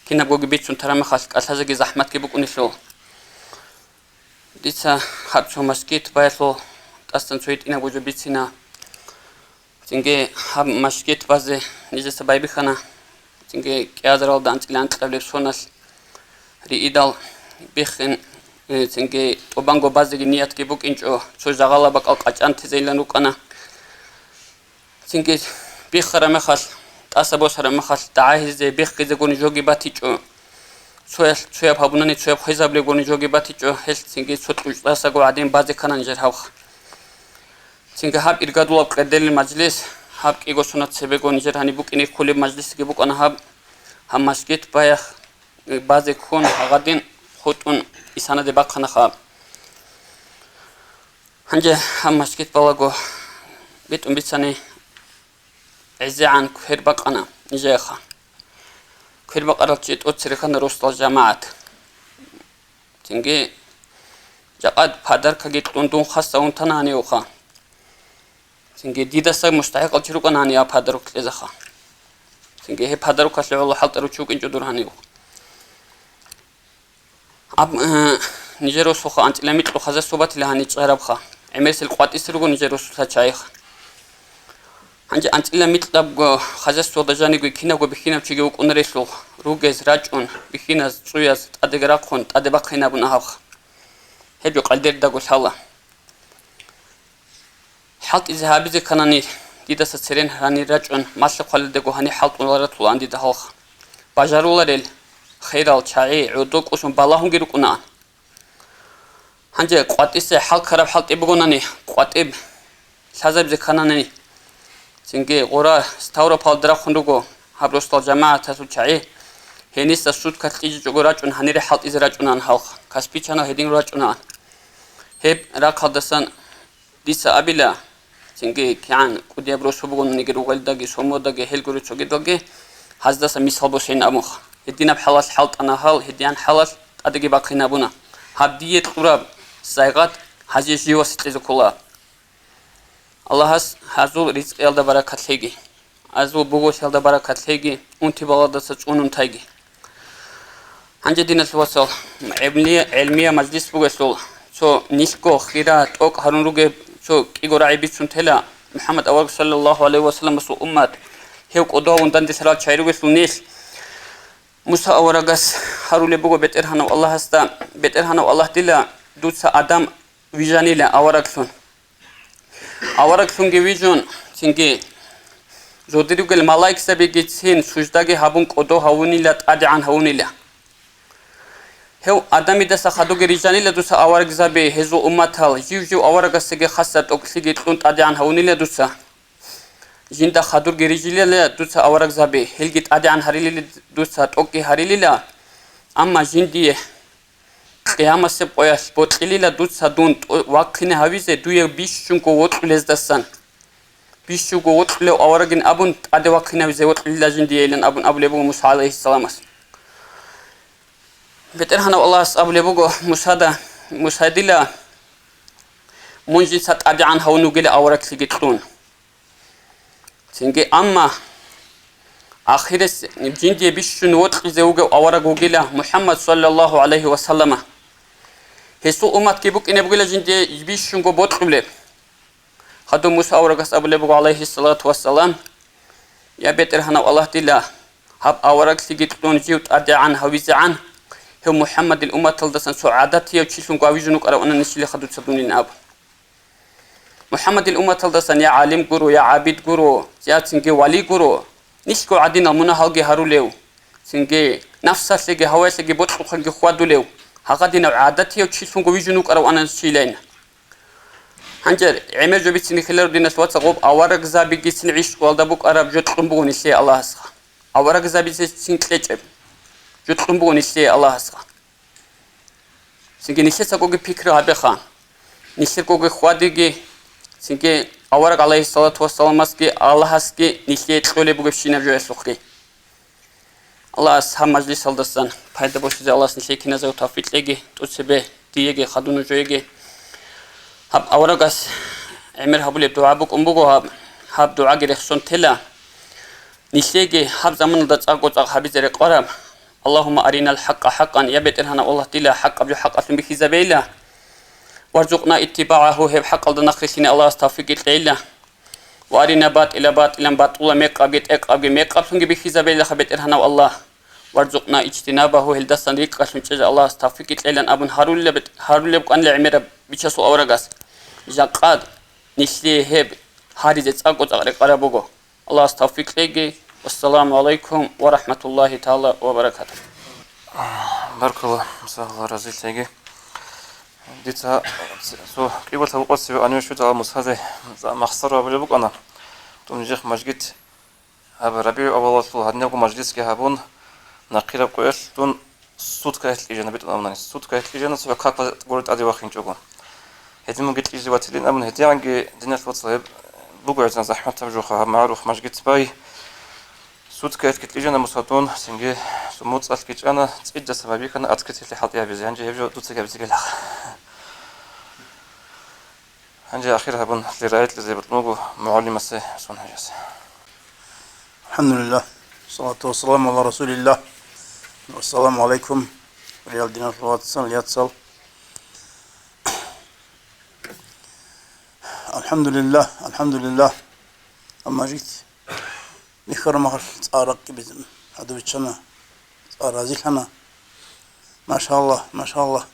كنا بقول بيتون ترى ما خالك أساسا زحمة كبوك ونسلو ديسا حبشو مسكيت بايسلو أصلاً سويت إنا بوجو بيتسينا سنجي حب مسكيت بازي نيجي سبايبي خانا سنجي كيادرال دانت إلان تقبل سونس ريدال بيخن سنجي طبانغو بازي نيات كيبوك إنجو سو زغالا بقال قاچان تزيلانو قانا سنجي بيخرا مخال تاسبو سرا مخال دعاهي زي بيخ كيزي قوني جوغي باتي جو سويا بابوناني سويا بخيزاب لي قوني جوغي باتي جو هل سنجي سوت قوشتاسا قو عدين بازي خانا نجر هاوخ سنجي هاب إرقادولا بقدر المجلس هاب كيغو سنات سبقو نجر هاني بوك إني كولي مجلس كيبوك أنا هاب هم مسكيت بايخ بازي كون غادين خوتون إسانا دي باقنا خاب هنجي هم مسكيت بالاغو بيتون بيتساني عزي عن كفير باقنا نجيخا كفير باقنا جيت أتسريخان روستال الجماعات سنجي جاقاد پادر كاقيت دون خاصة ونتناني وخا سنجي ديدسا مستحق الجروق أناني يا پادروك لزخا سنجي هي پادروك أسلي والله حالت روچوك إنجو دورهاني وخا أب نيجيرو سوخا أنت لميت لو خزا صوبات لهاني تغيرب خا عميس القوات إسرقو نيجيرو سوخا چايخ هنجي أنت لميت لب خزا صودا جاني قوي كينا قو بخينا بچيگي وك أنرسلو روغيز راجون بخينا سوياز تادقراق خون تادباق خينا بنا هاوخ هبيو قلدر داقو سالا حالت إذهابي زي كاناني ديدا سسرين هاني راجون ماشي قلد داقو هاني حالت ولارتلو عندي دهالخ باجارو لاريل خيرال چاي عودوك اسم بالاهم گيروك اونان هنجي قواتيس حال خراب حالت ابغوناني قواتيب سازب زي كاناني سنجي غورا ستاورا پالدرا خوندوگو حبروستال جماعة تسو چاي هنيس سود كتليجي جوگو راجون هاني حالت إز راجونان هالخ كاسبي چانا هيدين راجونان هب راق هالدسان ديسا أبلا سنجي كيان كوديا بروسو بغون نيگرو غلداگي سومو داگي هلگورو چوگي داگي هزدسا ميسال بوسين أموخ هدينا بحلاس حالت أنا هال هديان حلاس أدقي باقينا بنا هبدية قراب زيغات هزي جيوة ستلزو كلا الله هزول رزق يلدا بركات ليجي هزول بغوش يلدا بركات ليجي انتي بلاد سجونون تايجي هنجي دينا سواسل علمية مجلس بغوشل سو نيشكو خيرا توك هارون روغي سو كيغو راعي تلا محمد أول صلى الله عليه وسلم سو أمات هيوك أدوه وندان دي سرات شايروغي سو نيش موسى أورغاس هارولي بوغو بيتر هانو الله هستا بيتر هانو الله ديلا دوتسا آدم ويجاني لا أورغسون كي ويجون سنجي زودريوغ الملايك سبيجي تسين سجداغي هابون قدو هاوني لا تادعان هاوني لا هو آدمي دسا خدوغي ريجاني لا دوتسا أورغ زبي هزو أمتال جيو أورغاس سيجي خاصة توكسيجي تون تادعان هاوني لا دوتسا جندا خادور گریجیلی لا دوسا اورق زبی هلگیت آدیان هریلی دوسا توکی هریلی لا اما جندی قیامت سے پویاس بوتلی لا دوسا دون واقعی هاویزه دوی بیشون کو وط لزدستان بیشون کو وط ل اورقین ابون آد واقعی هاویزه وط ل جندی ایلن ابون ابو لبو موسی علیه السلام است بهتر هنو الله اس ابو لبو موسی دیلا منجی سات آدیان هاونو گل اورق سیگتون سنجي أما آخرس جندي بيشون وتقي وجو أورا جوجلا محمد صلى الله عليه وسلم هسو أمت كيبوك إن بقول جندي بيشون جو بوتقبل خدو موسى أورا قص أبو لبو عليه الصلاة والسلام يا بيتر هنا الله تلا هب أورا سجيت لون جيوت أدي عن هويز عن هو محمد الأمة تلدسن سعادتي وتشيلون قاويجنوك أرى أن نشيل خدو تصدونين أب محمد الأمة تلدسن يا عالم جرو يا عابد جرو يا تنجي ولي جرو نشكو عدينا منا هالجي هاروليو سنجي نفسه سجي هوا سجي بطل خلجي خوادوليو هقدينا عادتي وتشيلون قاويجنوك أرى أن نشيلين هنجر عمر جبت سني خلال دينا سوات صغوب أورق زابي سنعيش والدبوك أرب جد قنبون إسلي الله أسخى أورق زابي سنكليج جد قنبون إسلي الله أسخى سنجي نشي سقوقي فكرة هبخان نشي سقوقي خواديجي سنجي أورق عليه الصلاة والسلام أسكي الله أسكي نشي تقولي بوقي بشينا جو يسوخي الله أسخى مجلس الدستان فايدة بوشي الله سنشي كنا زو توفيق ليجي تسبه ديجي خدونو جويجي هب أورقس عمر هبولي دعاء بك أمبوغو هب دعاء جريخسون تلا نشيجي هب زمن دتساقو تساق حبيزري قرب اللهم أرنا الحق حقا يبتر هنا والله تلا حق أبجو حق أسلم بخي زبيلا وارزقنا اتباعه هب حق الدنخرسين الله استوفيق القيلة وأرنا باطلا باطلا باطلا ميق أبيت إق أبي ميق أبسنج بخي زبيلا خبتر هنا والله وارزقنا اجتنابه هلدسان ريق أسلم تجا الله استوفيق القيلة أبن هارول لبك أن لعمر بيشسو أورقس جاقاد نشلي هب هاري زتساقو تغرق قرابوغو الله استوفيق ليجي والسلام عليكم ورحمة الله تعالى وبركاته بارك الله مساء الله رزيل تيجي ديتا سو قيبل تبقى سيبقى أنيو شو تغى مسهزي مخصر وابلبوك أنا تونجيخ مججد هذا ربيع أول طول هدنيوكو مجلس كهابون نقيل بقويل تون صوت كاهت الإجانة بيتون أمناني صوت كاهت الإجانة سوى كاكبا تقولت أدي واخين جوغون هدي من قلت إيجي واتلين أمن هدي عنجي دينا الفوت بوغو عزنا زحمة تبجوخها معروف مججد باي صوت كاهت كت الإجانة مسهدون سنجي سموت أسكيج أنا تإجا سبابي كان أتكتل اللي حاطيها بيزي هنجي هبجو دوتسيقا بيزيقا لها هنجي أخيرها بون لرأيت لزي بطلوغو معلمة سي سون هجاس الحمد لله والصلاة والسلام على رسول الله والسلام عليكم ريال دينار الواتسان يتصل الحمد لله أما جيت نخر مخر تارق بزم هذا بتشنا تارازيل هنا ما شاء الله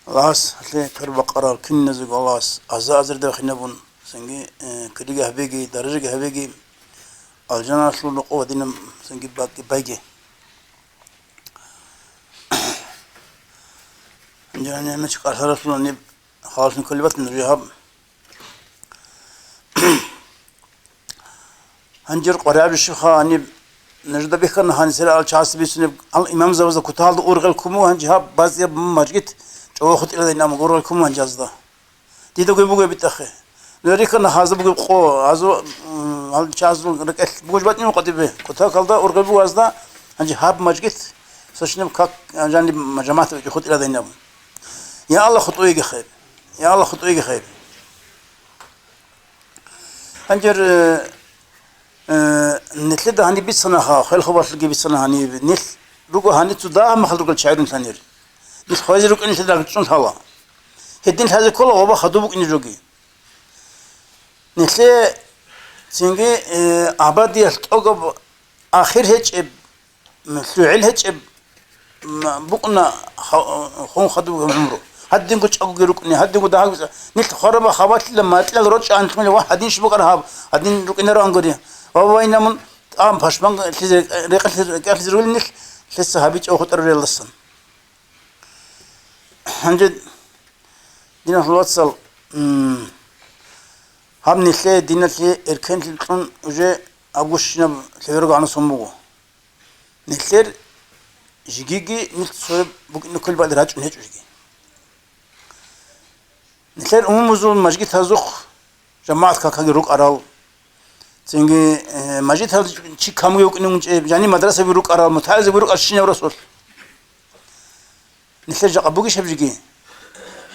الله اللي كرب قرار كن نزق الله أزازر داخل نبون سنجي كريجه بيجي درجة بيجي الجنة شلون قوة دينا سنجي باقي يعني مش قال شلون خلاص نكل بس نريها هنجر قراب الشيخة أني نجد بيكرنا هنسير على شخص بيسون الإمام زوجة كتال أورغل كمو هنجها بعض يب مجد جو خد إلى دينا مغورل كمو هنجازدا تيجي بقول بيتأخر نريكنا هذا بقول قو هذا هل شخص بقول بات نيو قديبه كتال كالدا أورغل بقول هذا هنجها مجد سشنم كك جاني مجمعات خد إلى دينا يا الله خطوي خير يا الله خطوي خير هنجر نتلد هني بيسنا خيل خبر تلقي بيسنا هني نل رجو هني تدا ما خلوا كل شعير ثانير نل خوازي رجو نل تدا بتشون هوا هدين هذا كله هو خدوبك إني رجي نل سينجي عبادي التوقف آخر هيك مسؤول هيك بقنا خون خدوبك عمره هدين كل شيء يروكني هدين كده هاي نل خربا خبات لما تلاقي رجع عن ثمانية واحد هدين شبكة هاب هدين ركنا رانقدي وين من فاشبان ريقل زرول نخ لسه هبيج أو خطر ريال لسن هنجد دينا في الواتسال هم نخلي دينا في إركان تلقون وجه أبوشنا تغيروا عن صمبو نخلي جيجي نخلي نكل بعد راج نهج جيجي نخلي مزول مجد هزوخ جماعة كاكا روك أراو سنجي مجد هذا شيء كم يوك إنه يعني مدرسة بيروك أرى متعلز بيروك أشيني ورسول نتلجأ أبوكي شبجي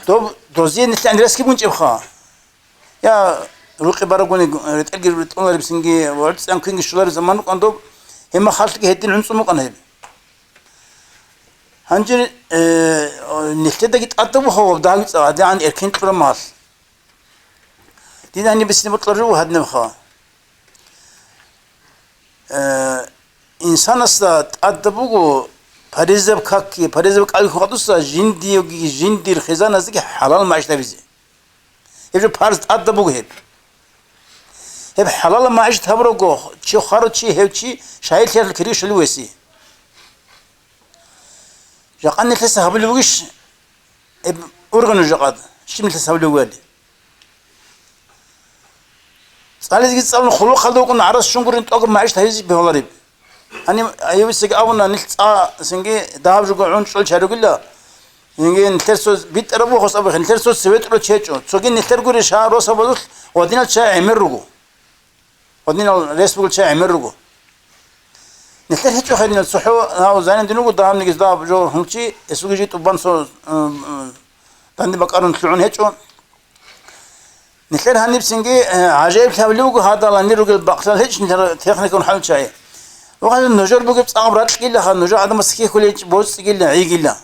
توب دوزين نتلع عند راسك بونج إبخا يا ruqi baraguni retelgi rutonlar bisingi words an kingi şular zaman qando hem haltki hedin unsumu qana hem hancı nihte de git attı bu hov daha git adi an erkin turamaz dini bisni mutları bu hadne kha insan asla attı bu parizeb kakki parizeb kal khadusa jindir khizanası ki halal maaşla bizi hep parz attı bu hep halal maaş tabrogo çi kharçi hevçi şahit yer kiri şulwesi jaqan nefes hablu bugish urganu jaqad şimdi sablu wali saliz git salın khulu khadukun aras şungurin tog maaş tahiz bi holari hani ayıbısık avuna niltsa singi davjugo unçul çarugilla yengin tersos bit arabu khosab tersos sevetro checho sogin niter guri sha rosa bodul odinal cha emerrugo odinal resbul cha emerrugo niter hiç khadin suhu ha zanin dinugo dam nigiz da jo hunchi esugi tuban so tandi bakarun suun hiç niter hanip singi acayip tablugo hada lan nirugo baksal hiç teknikon hal çay وقال النجار بقى بتصعب رات كيلا خا النجار هذا مسكيه كل بوس كيلا عي كيلا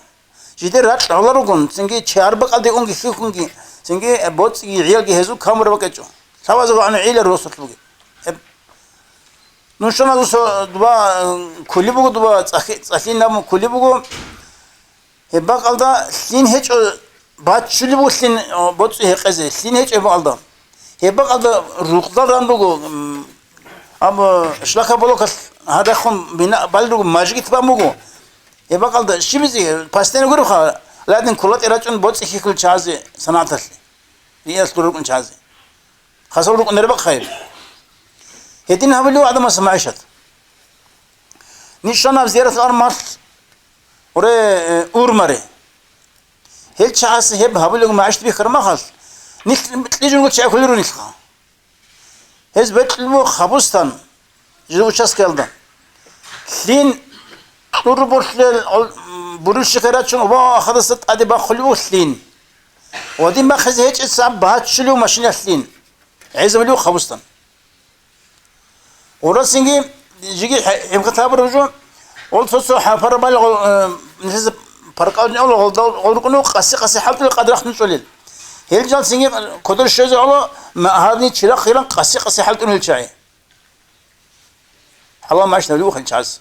جدير رات الله ركون سنجي شهر بقى دي كونكي كونكي سنجي بوس عيال كي هزو كامر بقى جو سواز عن عيل الرسول بقى نشنا دوا كل بقى دوا صحين نام كل بقى هبقى قالدا سين هيك بعد شو اللي بقى سين بوس هيك زي سين هيك هبقى قالدا هبقى قالدا رقدان رانبقى أما شلكا بلوكس هذا خم بناء بالدو ماجيك تبامو يبقى قال شي بزي باستين غرو خا لكن كلات اراچون بوت سيكل چازي سناتل رياس توركن چازي خاصو نربق خير هدين هبلو ادم سمعشت نيشانا زيارة الارمار وري اورمري هل چاس هب هبلو معشت بكرما خاص نيت تليجون قلت شاي كلرو نيت هز بتلمو خبوستان جو участкалда لين турбуршлер буруш шикарачун ва хадасат ади ба хулуслин ودي ما خذ هيك صعب باتشلو ماشينه لين عزملو خبوستان ورسنجي جيجي يبقى تابر جو قلت سو حفر بال نحس فرقاون اول قسي حالته قدر اخن شوليل هل جال سنجي قدر شيء على ما هذه تشرا خيرا قسي حالته الشاي الله ما عشنا لوخ الشاز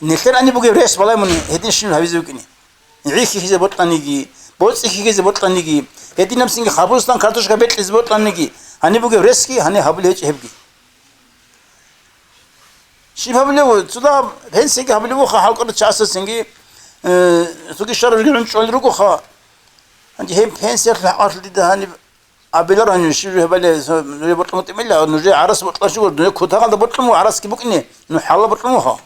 نكتر أني بقول رئيس والله من هدين شنو هبيزوكني يعيش كذا بطلنيجي بوس كذا بطلنيجي هدين نفسي خابوستان كارتوش كبيت لز بطلنيجي أني بقول رئيسكي أني هبل هيك هبكي شيء هبلو تدا هنسيك هبلو خا حلقة الشاز سنجي سوكي شر رجعون شغل ركو خا عندي هم هنسيك العقل ده هني أبيلر هني شيء هبل نجى بطل متملة نجى عرس بطل شو نجى كتاع هذا بطل مو عرس كيبوكني نحلا بطل مو خا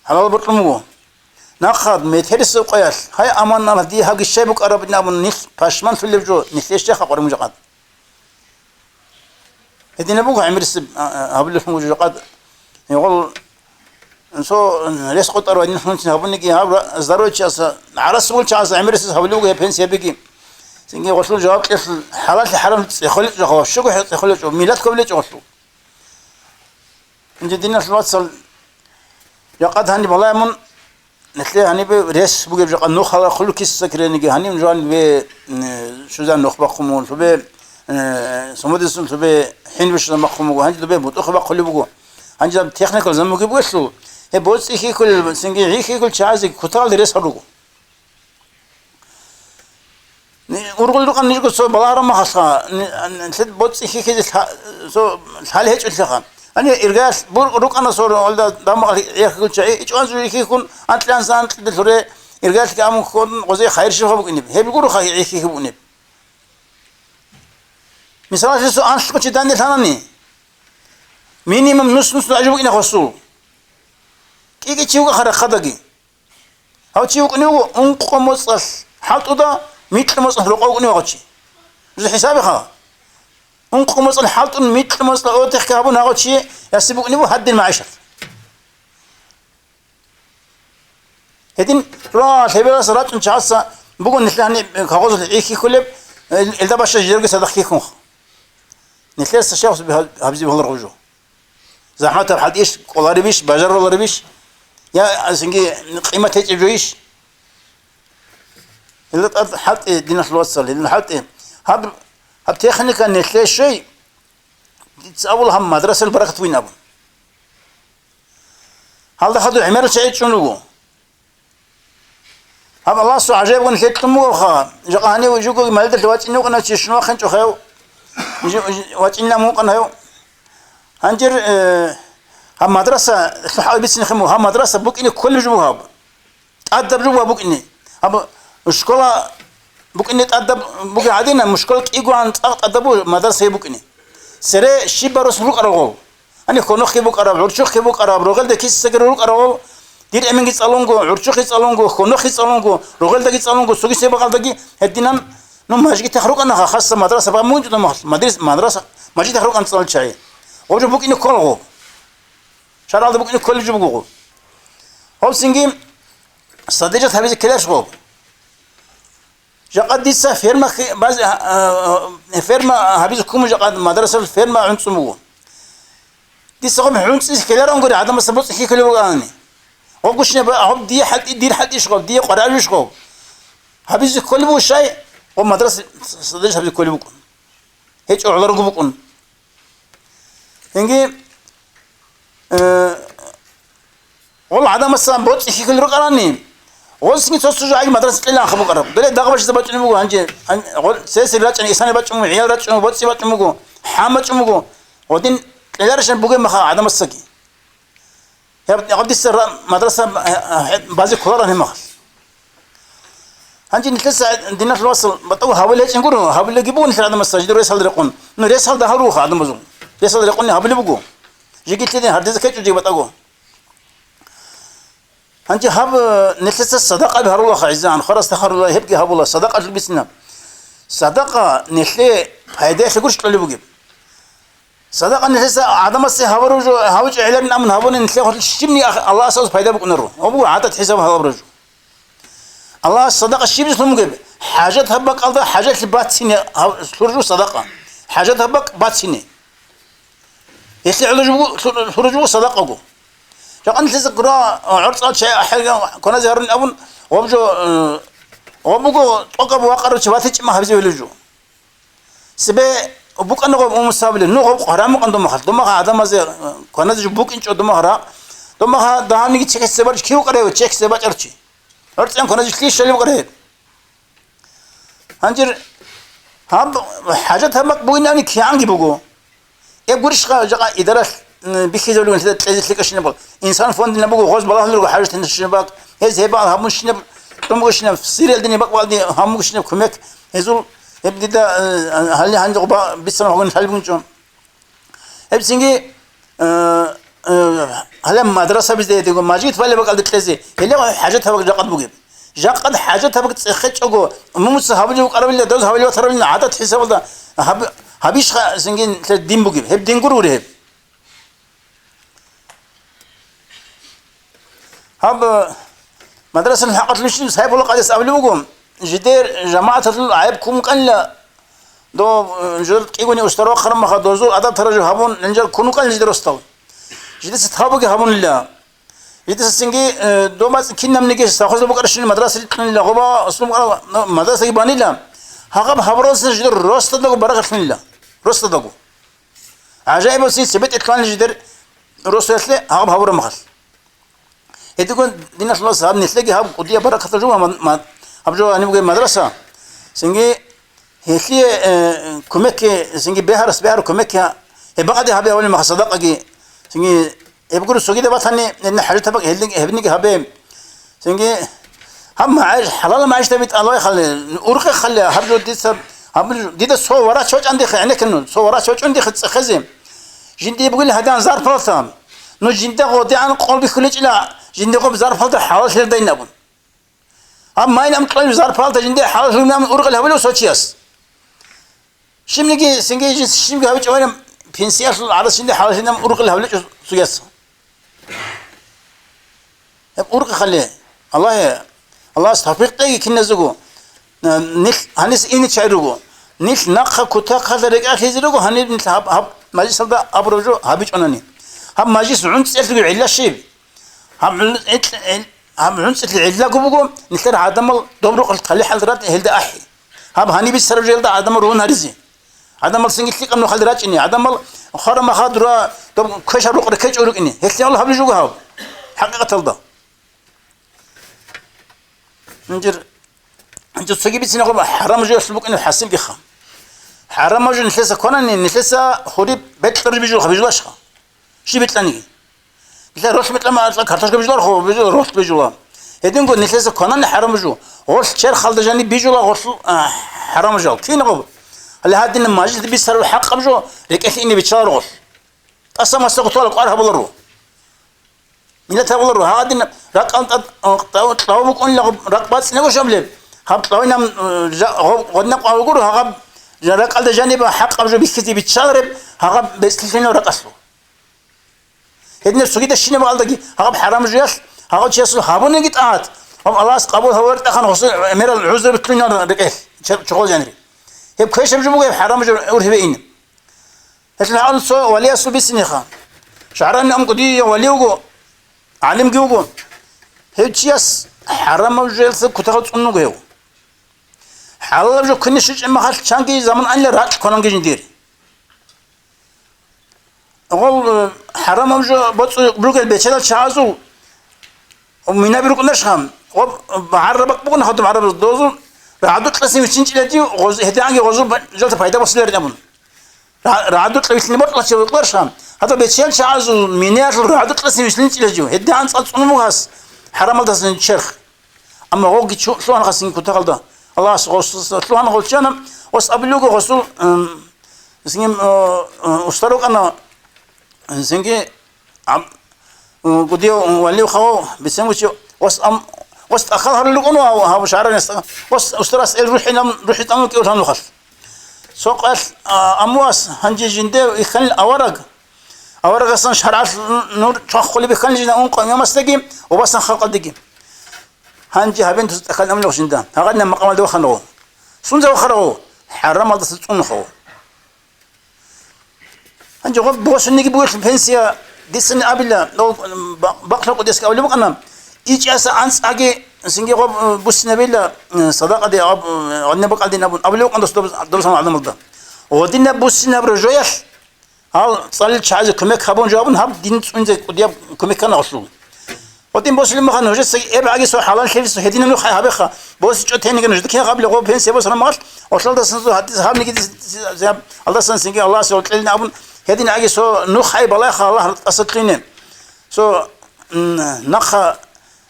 حلال بطل مو ناخذ متهرس وقياس هاي أمانة هدي هاي الشيء بك أربنا من نس فاشمان في اللي بجو نسيش شيخ أقرب مجقد هدي نبوه عمر السب هبل في مجقد يقول نسو ليش قطر ودين نحن هبلنا كي هبل زروج شاس عرس بول شاس عمر السب هبلوه هي بنسي بيجي سنجي وصلوا جواب حلال حرام يخلي جواب شو يخلي جواب ميلادكم ليش وصلوا إن جدينا الوصل يقعد هني والله من نتلاقي هني بريس بقى بجا نوخ على كل كيس سكريني هني من جوان ب شو ذا نوخ بقومون شو ب سموديسون شو ب حين بش بقومون هني دبي بتوخ بقول بقول هني جاب تكنيكال زمان بقى بوصلوا هي بوص إيه كل سنجي إيه كل شيء كتال درس هروقو أرجو لك أن نجلس سو بلارم ما خصها نسد بوص إيه كذا سو حال هيك أنتخان أنا إرجاس بروك أنا صور والدا دام يأكل شيء إيش أنزل يكون أنت الإنسان تدخله إرجاس كأم كون غزي خير شيء خبوك إني هي بيقولوا خير يكون إني مثلا شو أنت كنت تداني ثاني مينيمم نص عجبك إني خصو كي تشوك خير خدقي أو تشوك إنه أنقم مصص حاط ده مثل مصص رقوق إنه غشي زي حسابي خا أنكم مثل حالتون مثل مثل أوتخ كابون هذا شيء يسبق نبو حد المعيشة هدين راس هبلا صلاة شخص بقول نحن كغوز العيكي كله الدا باشا جيرجي صدق كيكون نتلاقي الشخص بهبزي بهالر وجو زحمة بحد إيش قلاري بيش بجر ولا بيش يا سنجي قيمة هيك جويش اللي حط دينا الوصل اللي حط هب تخنك أن نتلاقي شيء أول هم مدرسة البركة وين أبو هذا خدوا عمارة شيء شنو هذا الله سو عجيب ونحكي تمو خا جقاني وجوكو مالد الوقت إنه كنا شنو خنشو خيو وقت إنه مو كنا هنجر هم مدرسة حاول بس نخمو هم مدرسة بوك إني كل جوها تأدب جوها بوك إني هذا الشكولة بوك إني تأدب بوك عادينا مشكلة إيجو عن تأدبوا مدرسة بوك إني سري شيبروس بوك أرغو أنا خنوخي بوك أرغو عرشوخي بوك أرغو رغل دكيس سكر بوك أرغو دير أمين جيت ألونجو عرشوخي ألونجو خنوخي ألونجو رغل دكيس ألونجو سوكي سباق دكي هدينا نم هاجي تخرج أنا خاصة مدرسة بقى موجود مدرسة ما جيت تخرج عن صال شيء وجو بوك إني كله شارع ده بوك إني كل جبوه هو سنجيم صديقة هذه كلاش غو جاقد ديسا فيرما بعض فيرما هذه كم جاقد مدرسة الفيرما عند سموه ديسا قوم عند كلارهم قري عدم السبوت هي كل وقاني وقشنا بقى هم دي حد يدير حد يشغل دي قرار يشغل هذه كل بو شيء ومدرسة صديقة هذه كل بوكون هيك أعذر بوكون هنجي والله عدم السلام بوت هي كل رقراني وسني توسج عاي مدرسة إلا خبوك أرب بلي دعوة زبط نمو هنجي سيس رجع إنسان بتش نمو عيال رجع نمو بوت سبت نمو حامت نمو ودين لا رشان بوجي مخا عدم السكي هي قد السر مدرسة بعض كلارا هم مخ هنجي نتلسع دينا في الوصل بتوه هاول هيك نقول هاول يجيبون في عدم السجد رئيس هذا يقول إنه رئيس هذا هروخ عدم بزوم رئيس هذا يقول هاول بوجو جيت لي هذا زكاة جيبت أقول هنجي هاب نتلسع الصدقة بهروخ عزان خلاص تخر الله يبقى هاب الله صدقة البسنا صدقة نتلي هيدا يقولش اللي بوجي صدقة نتلسع عدم السه هاوروج هاوج إعلان من هاون نتلي شمني الله أساس فايدة بكون الروح أبو عادة حساب هاوروج الله الصدقة الشيء بس مجيب حاجات هبك الله حاجات بات سنة خرجوا صدقة حاجات هبك بات سنة يسلي على خرجوا صدقة جو جاء أنت تذكر عرض شيء حاجة كنا زهرين أبون وبجو أقرب وقرب شباتي ما هبزي ولجو سبى وبوك أنا قوم مستقبل نو قرام عندهم مخل دم هذا ما زي كنا زي بوك إنش دم هرا دم هذا دهاني تشيك سبار كيو قريب تشيك سبار أرشي أرشي كنا زي كليش شلي قريب هنجر هم حاجات هم بقولنا أني كيانجي بقول يقولش جاء إدارة بيخيزوا لون هذا تلاقي لك شنو إنسان فوند نبغى غوز بالله نلقى حاجة تنشنا بق هذا بعض هم شنو تمغى شنو في سيرة الدنيا بق والدي هم شنو كمك هذول يبدأ هل عندك بيسمع هون هل بنجوم هبسينجي هلا مدرسة بزده تقول ما جيت ولا بقى تلزي هلا حاجات هبق جاقد بقى جاقد حاجات هبق تخش أقول مو هبلي وقرب لي دوز هبلي وترى لنا عادة حساب ولا هبيش سنجين الدين بقى هب دين قرور هب هب مدرسة الحقت ليش سايب ولا قاعد يسأل بقوم جدير جماعة عيبكم كان لا دو جد كيقولي أشتروا خرم ما خدوزوا عدد ترجو هبون نجار كونوا كان جدير أستوى جدير ستهابك هبون الله جدير سنجي دو ما كنا منيجي سأخذ بكرة مدرسة لا غبا أصلا مدرسة يباني لا هقب هبروس جدير روست دقو بركة الله روست دقو عجائب وسي سبت إتلان جدير روست يسلي هقب هبرو مخل يتقول دينا الله صاحب نسلقي هب قضية بركة الجوا ما هبجو أنا بقول مدرسة سنجي هي كمك سنجي بهار كمك بعد هبي أول ما صدقة جي سنجي يبقولوا سوقي ده بثاني إن حاجة تبقى هبني هبي سنجي هم عايش حلال ما عايش تبيت الله يخلي أورك خلي هبجو ديدا سو ورا شوج عندي يعني كنون سو ورا شوج عندي خزم جندي يقول هذا زار فلتام نو جندي قودي عن قلبي خليج لا جندي قب زار فلت حوال شيء دين أبون أما إن أم قلبي زار فلت جندي حوال شيء من أورك الهبل وسوتشياس شمني سنجي شمني هبج أنا بنسياس على جندي حوال شيء من أورك الهبل وسوتشياس أورك خليه الله استحقيقي كنا زوجو نخ هنس إني شعرو نيل نقخ كتا خذرك أخيزرقو هني نيل هب مجلس هذا أبرجو هبيج أناني هب مجلس عنس يلتقي علا شيء هم عنس العلا قبقو نيل عدم دبرق الخلي حضرات هلدا أحي هب هني بيسرب جلدا عدم رون هرزي عدم سنجتلي قمنا خضرات إني عدم خرم خضرا دب كشر رق ركج أورك إني هتلي الله هبيجو هاب حقيقة الله نجر أنت تسقي بيتنا قبل حرام جو يسلبك إنه حاسين بخام حرام جو نحسه كونني نحسه خريب بيت تربي بيجو خبيجو أشخا شي بيت لاني لا روح مثل ما كارتاش بيجو خو بيجو روح بيجو هدين نقول نحسه كونني حرام جو غوش شر خالد جاني بيجو لا غوش حرام جو كين قبل هلا هادين الماجد بيسروا الحق بجو لقيت إني بيتشار غوش أصلا ما استقطوا لك قارها بلرو ملتها بلرو هادين رق أنت طاوبك أن رق بس نقول شامل هاب طاوينا غدنا قاوغور هاب رق على جانب حق أبجو بيسكتي بيتشارب هاب بيسكتينه رق أصله هدنا سويدا الشيء ما قال هاب حرام جياس هاب شيء أصله هابون يجيت آت هم الله قبول هورت أخن خصوص أمير العذر بتلنا رقيه شغل جانري هب كيش بجو بقى حرام جو أورهبين هتلا عن سو ولي أصله بيسنيخا شعرنا أم قدي ولي وجو علم جوجو هيتشياس حرام جياس كتاخد أنو جيو حالا جو كني شيء ما خالد شانكي زمان أني راج كونان جندير أقول حرام جو بس بروك البيتشال شازو ومنا بيروك نشهم وبعربك بكون خدم عرب الدوزو رعدو تلسي مشينش لدي غوز هدانجي غوزو جلت فايدة بس لير جمون رعدو تلسي نمط لشي وطلرشهم هذا بيتشال شازو منا رعدو تلسي مشينش لدي هدان صل صنمو غاس حرام الدسن شرخ أما هو جت شو أنا خاسين كنت قلدا الله سبحانه شلون قلت أنا وسأبلغ رسول سنجم أستروك أنا سنجي عم قديو ولي وخو بسمو شو أخذ هرلقونه هذا شعرنا أسترس الروحي نم روحي تامك يقول هم نخل سوق أمواس هنجي جندي يخل أورق أصلا شرعت نور شخ اللي بيخل جنا أنق يوم استقيم وبس خلق الدقيم هنجي هبين تتأكل أمل وشندان هقدنا مقام دو خنو سنزا وخرو حرام الله تسون خو هنجي غب بوش نيجي بوش بنسيا دي سن أبلا لو بقرا قديس أولي بقنا إيش أسا أنس أجي سنجي غب بوش نبيلا صداقة دي أب عندنا بقى دي نبون أولي بقنا دروس ما عندنا ملدا ودينا بوش نبر جويش هل صلي شعز كمك خبون جابون هب دين سنزا قديا كمك كنا أصلو ودين بوس لما خن هجس إبر عجز حلال خير هدينا نو خي هبخا بوس جو تاني كنا جدك قبل غو بين سيبوس رمال وصل ده سنزو حديث هم نيجي زاب الله سنسنجي الله سو تلنا أبون هدينا عجز سو نو خي بلا خا الله أصلينه سو نخا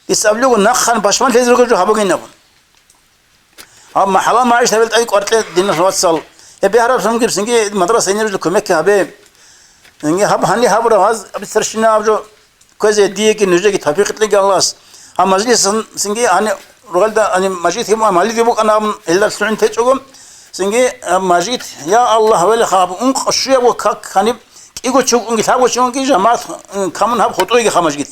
يسألوا نخا باشمان تيزر جو هبوجين أبون هم حلال ما عيش تبلت أي قرط دين الوصل يبي هرب سنجي سنجي مدرسة ينرجع كمك هبه سنجي هب هني هب رواز أبي أبجو كذا ديك نجيك تفيق تلقى الله هم مجلس سنجي أنا رجال أنا مجلس هم مالي ديبوك أنا إلا سنين تجوم سنجي مجلس يا الله ولا خاب أنك أشياء وكك خاني إيجو تشوف أنك ثابو تشوف أنك جماعة كمان هب خطوة خمسجيت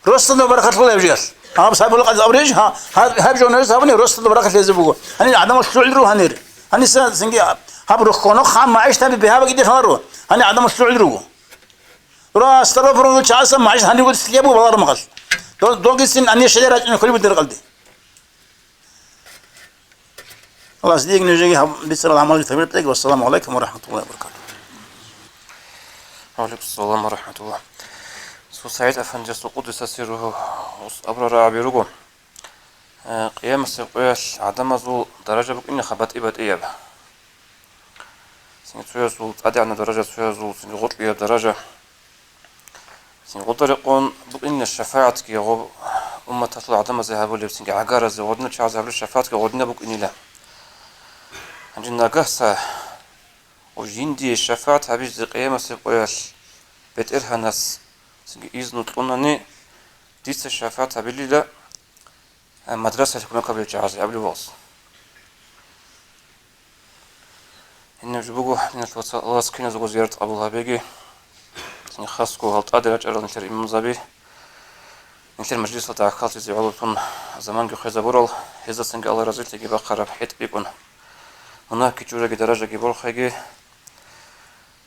رستنا بركة الله يبجيس هم سابوا لقد أبريج هب جونر سابني رستنا بركة يزبوه هني عدم السعود رو هنير هني سنجي هب رخونه خام ما عيش تبي بها بقدر هارو هني عدم السعود رو راس طرف رو شاسم معيش هني قلت سليبو بلار مغل دو قسين أني شجرة أنا كل بدر قلبي الله صديق نجي بسر العمل الفمير تلاقي والسلام عليكم ورحمة الله وبركاته وعليكم السلام ورحمة الله سو سعيد أفندي سو قدس سيره أبرر عبيرجو قيام السقياس عدم زو درجة بك إني خبط إبد إياب سنتويا زو أدي عنا درجة سويا زو سنغط لي درجة سنغط رقون بك إن الشفاعة كي غو أمة تطلع عدم زهابو اللي بسنج عقارة زي غدنا شعز هبل الشفاعة كي غدنا بك إني لا عندنا قهسة وجيندي الشفاعة هبيج زي قيام السقياس بيت إرها ناس سنج إذن طلونني ديس الشفاعة هبلي لا مدرسة تكون قبل الجهاز قبل واص إن جبوجو إن الله سكينة زوج زيارة أبو الهبيجي إن خاصكو هالت أدرج أراد نشر إمام زبي إنتر مجلس تعقل زي علوتون زمان جو خزبورال هذا سنج الله رزق تجيب قرب حيت بيكون هناك كجورة درجة جبور خيجي.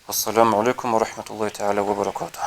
والسلام عليكم ورحمة الله تعالى وبركاته.